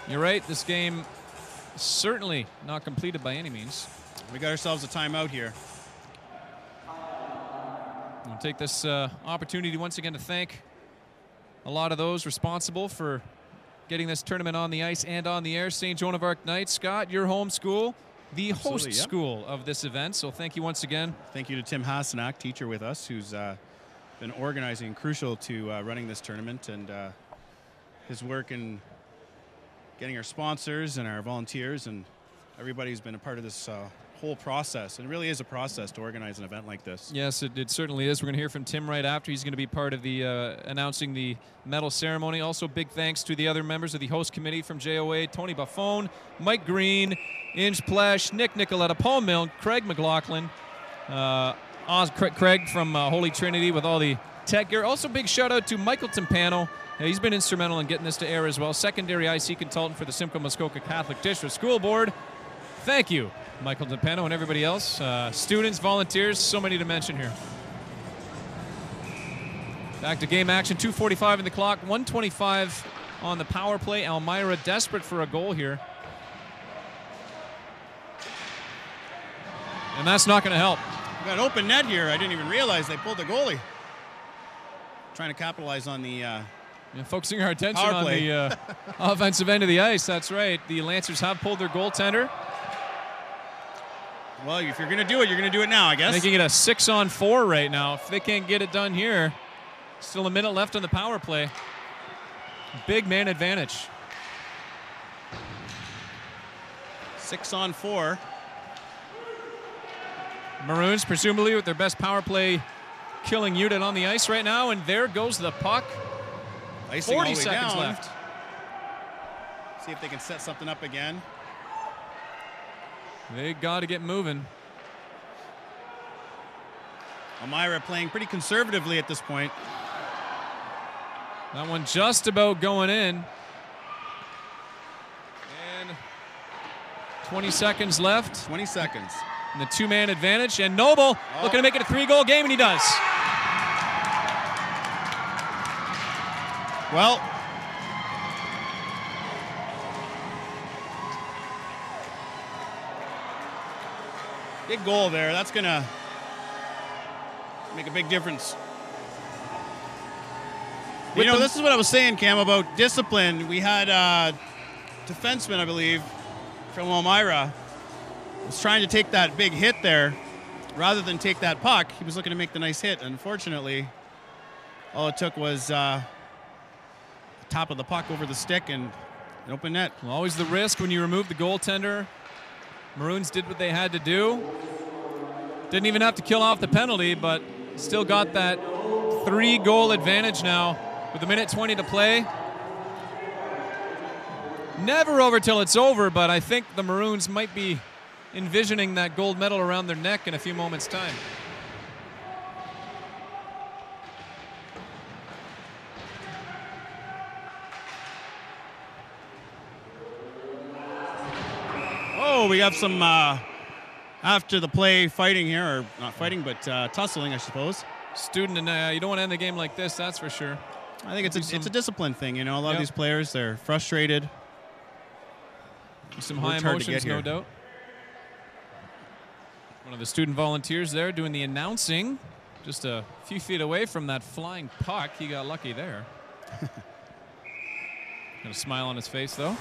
[SPEAKER 1] you're right. This game is certainly not completed by any means.
[SPEAKER 2] We got ourselves a timeout here.
[SPEAKER 1] We'll take this opportunity once again to thank a lot of those responsible for getting this tournament on the ice and on the air. St. Joan of Arc Knights. Scott, your home school, the host school of this event. So thank you once again.
[SPEAKER 2] Thank you to Tim Hasenack, teacher with us, who's been organizing, crucial to running this tournament, and his work in getting our sponsors and our volunteers and everybody who's been a part of this whole process. And it really is a process to organize an event like this.
[SPEAKER 1] Yes, it certainly is. We're going to hear from Tim right after. He's going to be part of the announcing the medal ceremony. Also, big thanks to the other members of the host committee from JOA, Tony Buffone, Mike Green, Inge Plesh, Nick Nicoletta, Paul Milne, Craig McLaughlin, Craig from Holy Trinity with all the tech gear. Also, big shout out to Michael Timpano. He's been instrumental in getting this to air as well. Secondary IC consultant for the Simcoe Muskoka Catholic District School Board. Thank you, Michael Timpano and everybody else. Students, volunteers, so many to mention here. Back to game action, 2:45 in the clock, 1:25 on the power play. Elmira desperate for a goal here. And that's not going to help.
[SPEAKER 2] We got an open net here. I didn't even realize they pulled the goalie. Trying to capitalize on the
[SPEAKER 1] focusing our attention on the offensive end of the ice. That's right. The Lancers have pulled their goaltender.
[SPEAKER 2] Well, if you're going to do it, you're going to do it now, I guess.
[SPEAKER 1] Making it a 6-on-4 right now. If they can't get it done here, still a minute left on the power play. Big man advantage.
[SPEAKER 2] 6-on-4.
[SPEAKER 1] Maroons, presumably with their best power play killing unit on the ice right now, and there goes the puck.
[SPEAKER 2] Icing
[SPEAKER 1] 40
[SPEAKER 2] all the way
[SPEAKER 1] seconds
[SPEAKER 2] down.
[SPEAKER 1] left.
[SPEAKER 2] See if they can set something up again.
[SPEAKER 1] They got to get moving.
[SPEAKER 2] Elmira playing pretty conservatively at this point.
[SPEAKER 1] That one just about going in. And 20 seconds left.
[SPEAKER 2] 20 seconds.
[SPEAKER 1] And the two-man advantage. And Noble looking to make it a 3-goal game, and he does.
[SPEAKER 2] Well, big goal there. That's going to make a big difference. You know, this is what I was saying, Cam, about discipline. We had a defenseman, I believe, from Elmira, was trying to take that big hit there. Rather than take that puck, he was looking to make the nice hit. Unfortunately, all it took was the top of the puck over the stick and an open net.
[SPEAKER 1] Well, always the risk when you remove the goaltender. Maroons did what they had to do. Didn't even have to kill off the penalty, but still got that 3-goal advantage now with 1:20 to play. Never over till it's over, but I think the Maroons might be envisioning that gold medal around their neck in a few moments' time.
[SPEAKER 2] Oh, we have some after the play fighting here, or not fighting, but tussling, I suppose.
[SPEAKER 1] Student, and you don't want to end the game like this, that's for sure.
[SPEAKER 2] I think it's a discipline thing, you know. A lot of these players, they're frustrated.
[SPEAKER 1] Some high emotions, no doubt. One of the student volunteers there doing the announcing, just a few feet away from that flying puck. He got lucky there. Got a smile on his face, though.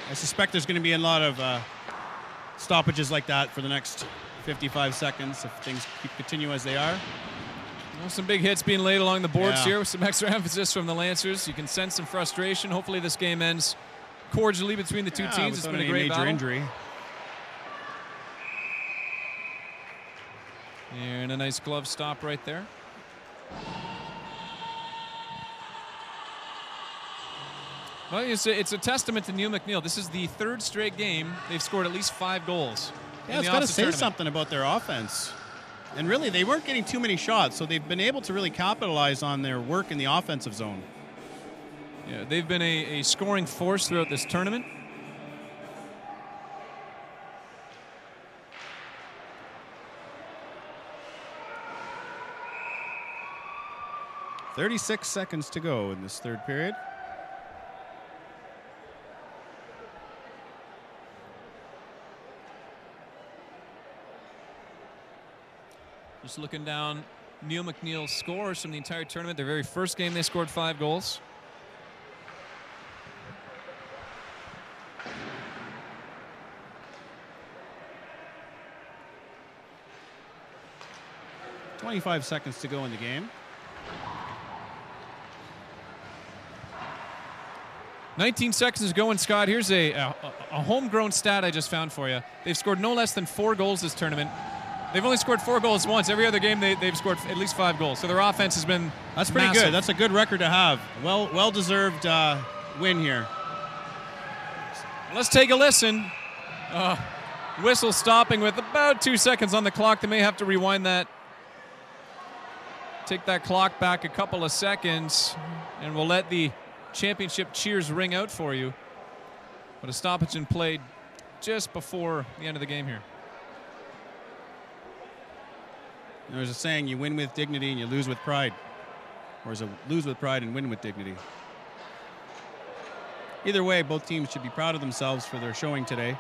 [SPEAKER 2] I suspect there's going to be a lot of stoppages like that for the next 55 seconds if things continue as they are.
[SPEAKER 1] Well, some big hits being laid along the boards here with some extra emphasis from the Lancers. You can sense some frustration. Hopefully this game ends cordially between the two teams. It's been a great battle.
[SPEAKER 2] Injury.
[SPEAKER 1] And a nice glove stop right there. Well, it's a testament to Neil McNeil. This is the 3rd straight game they've scored at least 5 goals.
[SPEAKER 2] Yeah, it's got to say something about their offense. And really, they weren't getting too many shots, so they've been able to really capitalize on their work in the offensive zone.
[SPEAKER 1] Yeah, they've been a scoring force throughout this tournament.
[SPEAKER 2] "36 seconds to go in this 3rd period.
[SPEAKER 1] Just looking down Neil McNeil's scores from the entire tournament. Their very first game, they scored 5 goals.
[SPEAKER 2] "25 seconds to go in the game.
[SPEAKER 1] 19 seconds to go, and Scott, here's a homegrown stat I just found for you. They've scored no less than 4 goals this tournament. They've only scored 4 goals once. Every other game, they've scored at least 5 goals. So their offense has been
[SPEAKER 2] That's pretty
[SPEAKER 1] massive.
[SPEAKER 2] good. That's a good record to have. Well-deserved win here.
[SPEAKER 1] Let's take a listen. Whistle stopping with about 2 seconds on the clock. They may have to rewind that. Take that clock back a couple of seconds, and we'll let the championship cheers ring out for you. But a stoppage in play just before the end of the game here.
[SPEAKER 2] There's a saying, you win with dignity and you lose with pride. Or is it lose with pride and win with dignity? Either way, both teams should be proud of themselves for their showing today.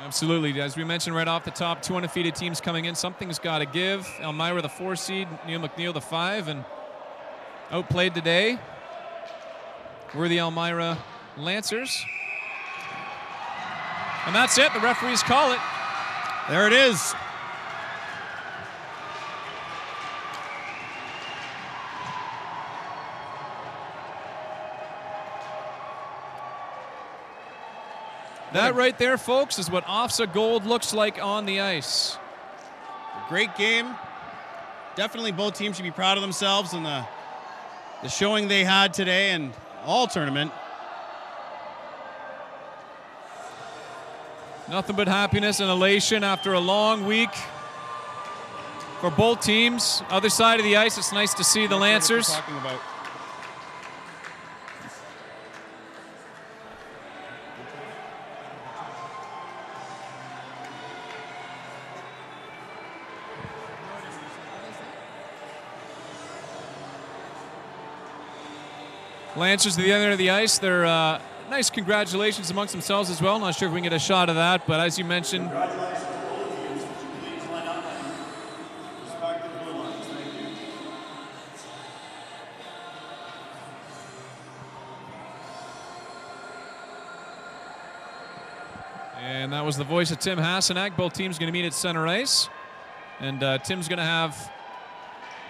[SPEAKER 1] Absolutely. As we mentioned right off the top, 2 undefeated teams coming in. Something's got to give. Elmira the 4 seed, Neil McNeil the 5, and outplayed today were the Elmira Lancers. And that's it. The referees call it.
[SPEAKER 2] There it is.
[SPEAKER 1] That right there, folks, is what OFSAA gold looks like on the ice.
[SPEAKER 2] Great game. Definitely both teams should be proud of themselves and the showing they had today and all tournament.
[SPEAKER 1] Nothing but happiness and elation after a long week for both teams. Other side of the ice, it's nice to see the Lancers.
[SPEAKER 2] Talking about.
[SPEAKER 1] Lancers to the other end of the ice. They're nice congratulations amongst themselves as well. Not sure if we can get a shot of that, but as you mentioned, and that was the voice of Tim Hasenak. Both teams going to meet at center ice, and Tim's going to have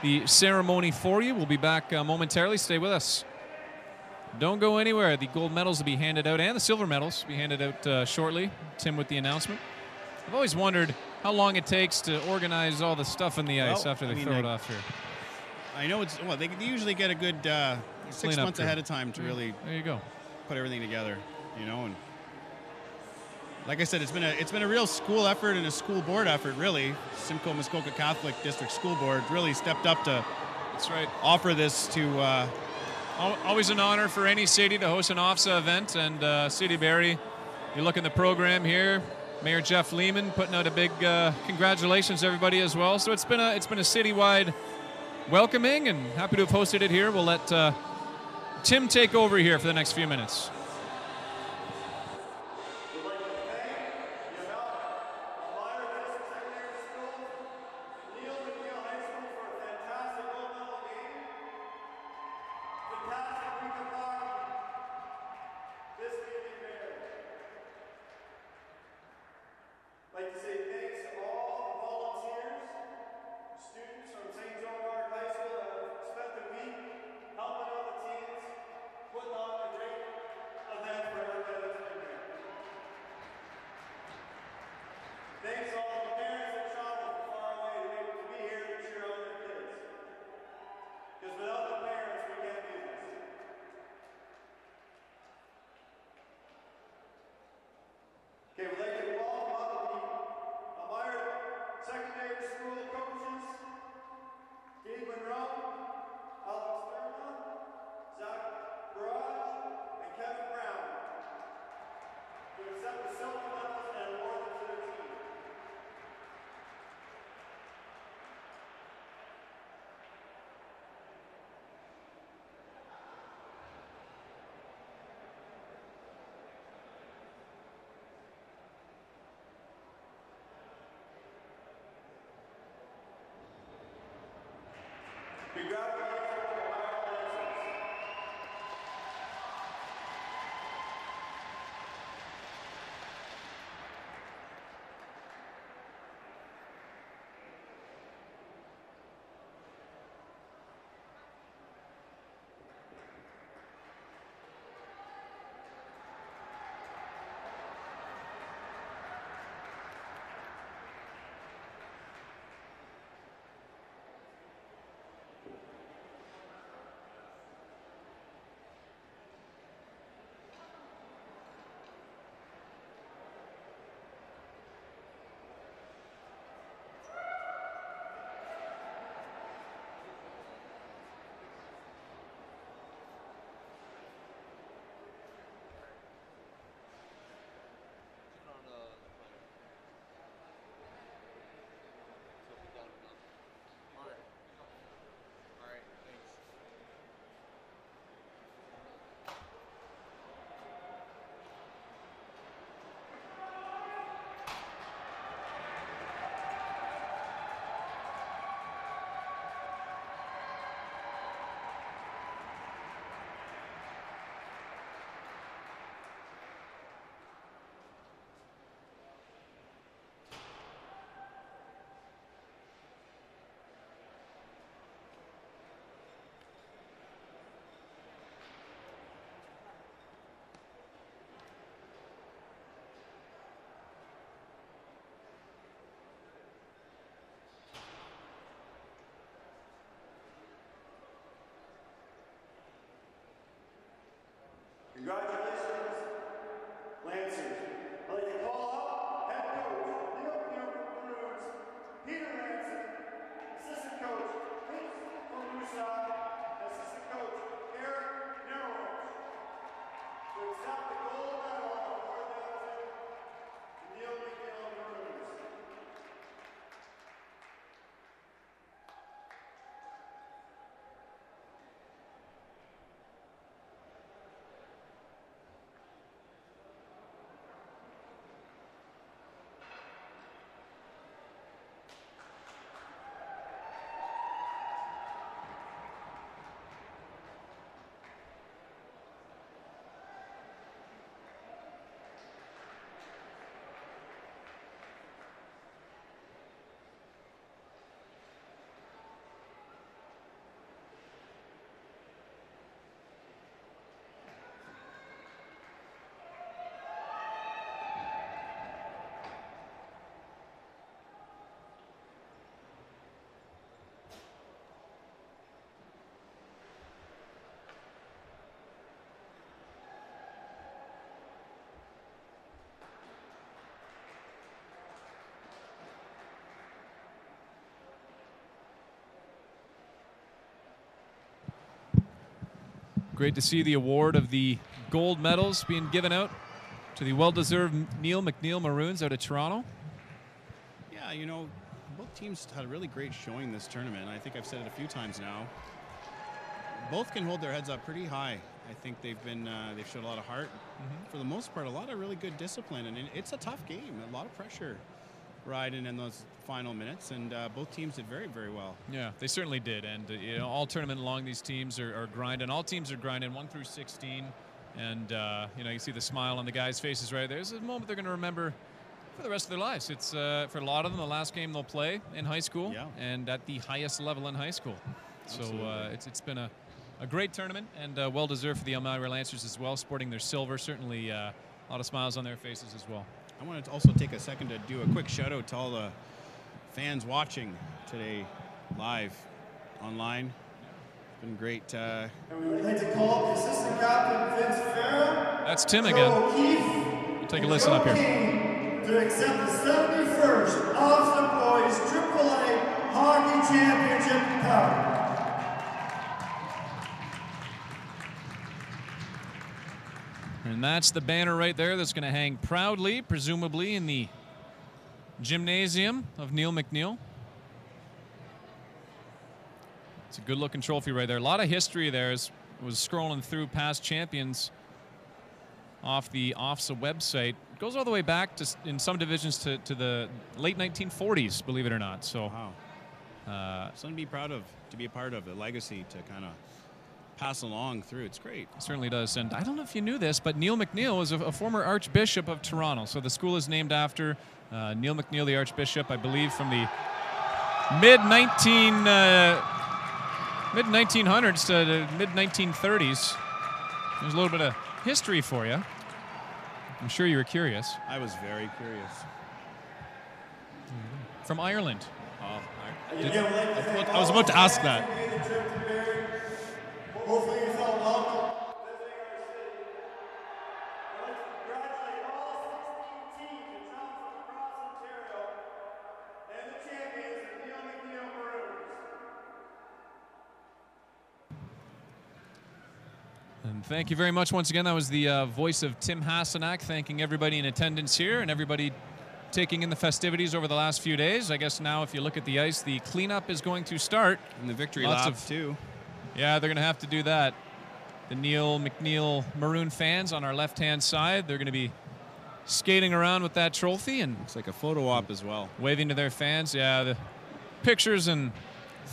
[SPEAKER 1] the ceremony for you. We'll be back momentarily. Stay with us. Don't go anywhere. The gold medals will be handed out, and the silver medals will be handed out shortly. Tim with the announcement. I've always wondered how long it takes to organize all the stuff in the ice after they throw it off here.
[SPEAKER 2] I know it's, well, they usually get a good 6 months ahead of time to really
[SPEAKER 1] there you go,
[SPEAKER 2] put everything together, you know. And like I said, it's been a real school effort and a school board effort, really. Simcoe Muskoka Catholic District School Board really stepped up to offer this to
[SPEAKER 1] always an honor for any city to host an OFSAA event, and City of Barrie, you look in the program here, Mayor Jeff Lehman putting out a big congratulations to everybody as well. So it's been a citywide welcoming, and happy to have hosted it here. We'll let Tim take over here for the next few minutes.
[SPEAKER 20] Congratulations, Lancers. I'd like to call up head coach, Neil Maroons, Peter Ranson, assistant coach, Vince Marusa, and assistant coach, Eric Narrows, to accept the gold medal and award that to Neil McNeil Maroons.
[SPEAKER 1] Great to see the award of the gold medals being given out to the well-deserved Neil McNeil Maroons out of Toronto.
[SPEAKER 2] Yeah, you know, both teams had a really great showing this tournament. I think I've said it a few times now. Both can hold their heads up pretty high. I think they've showed a lot of heart. For the most part, a lot of really good discipline, and it's a tough game. A lot of pressure riding in those final minutes, and both teams did very, very well.
[SPEAKER 1] Yeah, they certainly did, and you know, all tournament long these teams are grinding. All teams are grinding 1 through 16, and you know, you see the smile on the guys' faces right there. There's a moment they're going to remember for the rest of their lives. It's for a lot of them the last game they'll play in high school, and at the highest level in high school.
[SPEAKER 2] Absolutely.
[SPEAKER 1] So it's been a great tournament, and well deserved for the Elmira Lancers as well, sporting their silver. Certainly a lot of smiles on their faces as well.
[SPEAKER 2] I wanted to also take a second to do a quick shout out to all the fans watching today live online. It's been great.
[SPEAKER 20] And we would like to call the assistant captain, Vince Farah.
[SPEAKER 1] That's Tim again. We'll take a listen up here.
[SPEAKER 20] To accept the 71st OFSAA Boys AAA Hockey Championship Cup.
[SPEAKER 1] And that's the banner right there that's going to hang proudly, presumably, in the gymnasium of Neil McNeil. It's a good-looking trophy right there. A lot of history there. As I was scrolling through past champions off the OFSAA website. It goes all the way back to, in some divisions, to the late 1940s, believe it or not. So,
[SPEAKER 2] wow. Something to be proud of, to be a part of, a legacy to kind of pass along through. It's great.
[SPEAKER 1] It certainly does. And I don't know if you knew this, but Neil McNeil was a former Archbishop of Toronto. So the school is named after Neil McNeil, the Archbishop, I believe, from the mid-1900s to the mid-1930s. There's a little bit of history for you. I'm sure you were curious.
[SPEAKER 2] I was very curious.
[SPEAKER 1] From Ireland.
[SPEAKER 2] Oh, I was about to ask that.
[SPEAKER 20] Hopefully you felt welcome visiting our city. I'd like to congratulate all 16 teams that traveled from across Ontario and the champions, the Neil McNeil Maroons.
[SPEAKER 1] And thank you very much once again. That was the voice of Tim Hasenack, thanking everybody in attendance here and everybody taking in the festivities over the last few days. I guess now if you look at the ice, the cleanup is going to start.
[SPEAKER 2] And the victory lap too.
[SPEAKER 1] Yeah, they're going to have to do that. The Neil McNeil Maroon fans on our left-hand side, they're going to be skating around with that trophy and
[SPEAKER 2] looks like a photo op as well,
[SPEAKER 1] waving to their fans. Yeah, the pictures and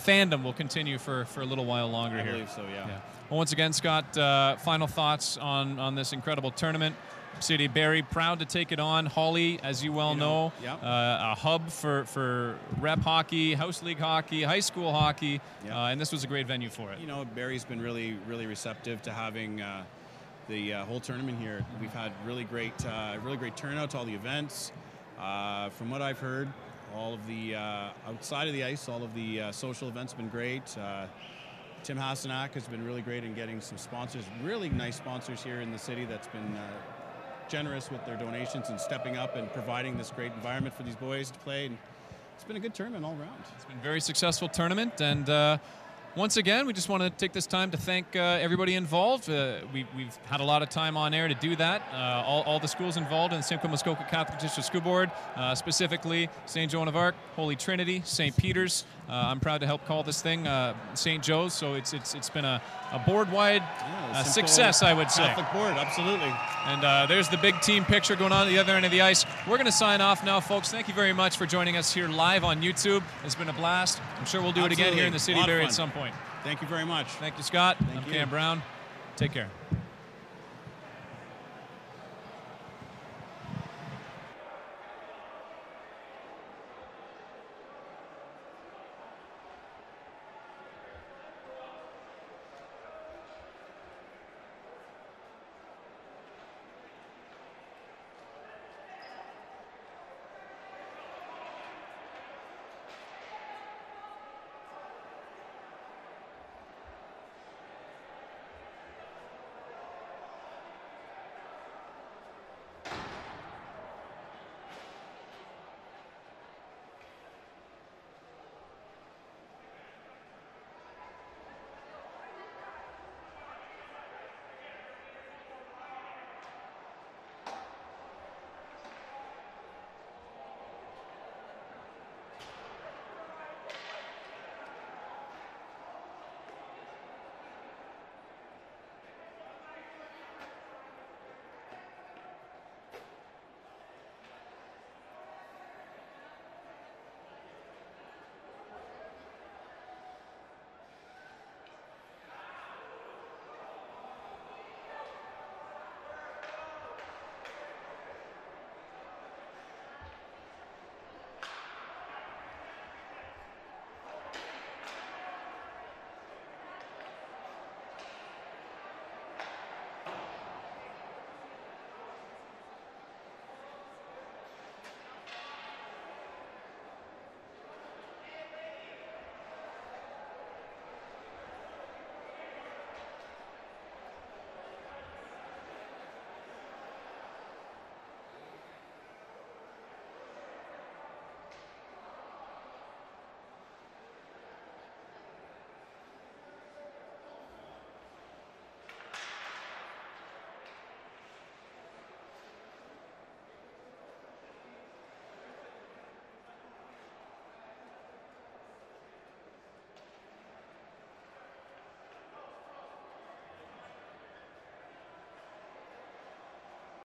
[SPEAKER 1] fandom will continue for a little while longer here.
[SPEAKER 2] I believe so, yeah.
[SPEAKER 1] Well, once again, Scott, final thoughts on this incredible tournament. City of Barrie, proud to take it on. Holly, as you well know, a hub for rep hockey, house league hockey, high school hockey, and this was a great venue for it.
[SPEAKER 2] You know, Barrie's been really, really receptive to having the whole tournament here. We've had really great turnout to all the events. From what I've heard, all of the outside of the ice, all of the social events have been great. Tim Hasenack has been really great in getting some sponsors, really nice sponsors here in the city that's been generous with their donations and stepping up and providing this great environment for these boys to play. And it's been a good tournament all around.
[SPEAKER 1] It's been a very successful tournament, and once again, we just want to take this time to thank everybody involved. We've had a lot of time on air to do that. All the schools involved in the Simcoe Muskoka Catholic District School Board, specifically St. Joan of Arc, Holy Trinity, St. Peter's. I'm proud to help call this thing St. Joe's, so it's been a board-wide success, I would say.
[SPEAKER 2] Catholic board, absolutely.
[SPEAKER 1] And there's the big team picture going on at the other end of the ice. We're going to sign off now, folks. Thank you very much for joining us here live on YouTube. It's been a blast. I'm sure we'll do it again here in the City Berry at some point.
[SPEAKER 2] Thank you very much.
[SPEAKER 1] Thank you, Scott. I'm Cam Brown. Take care.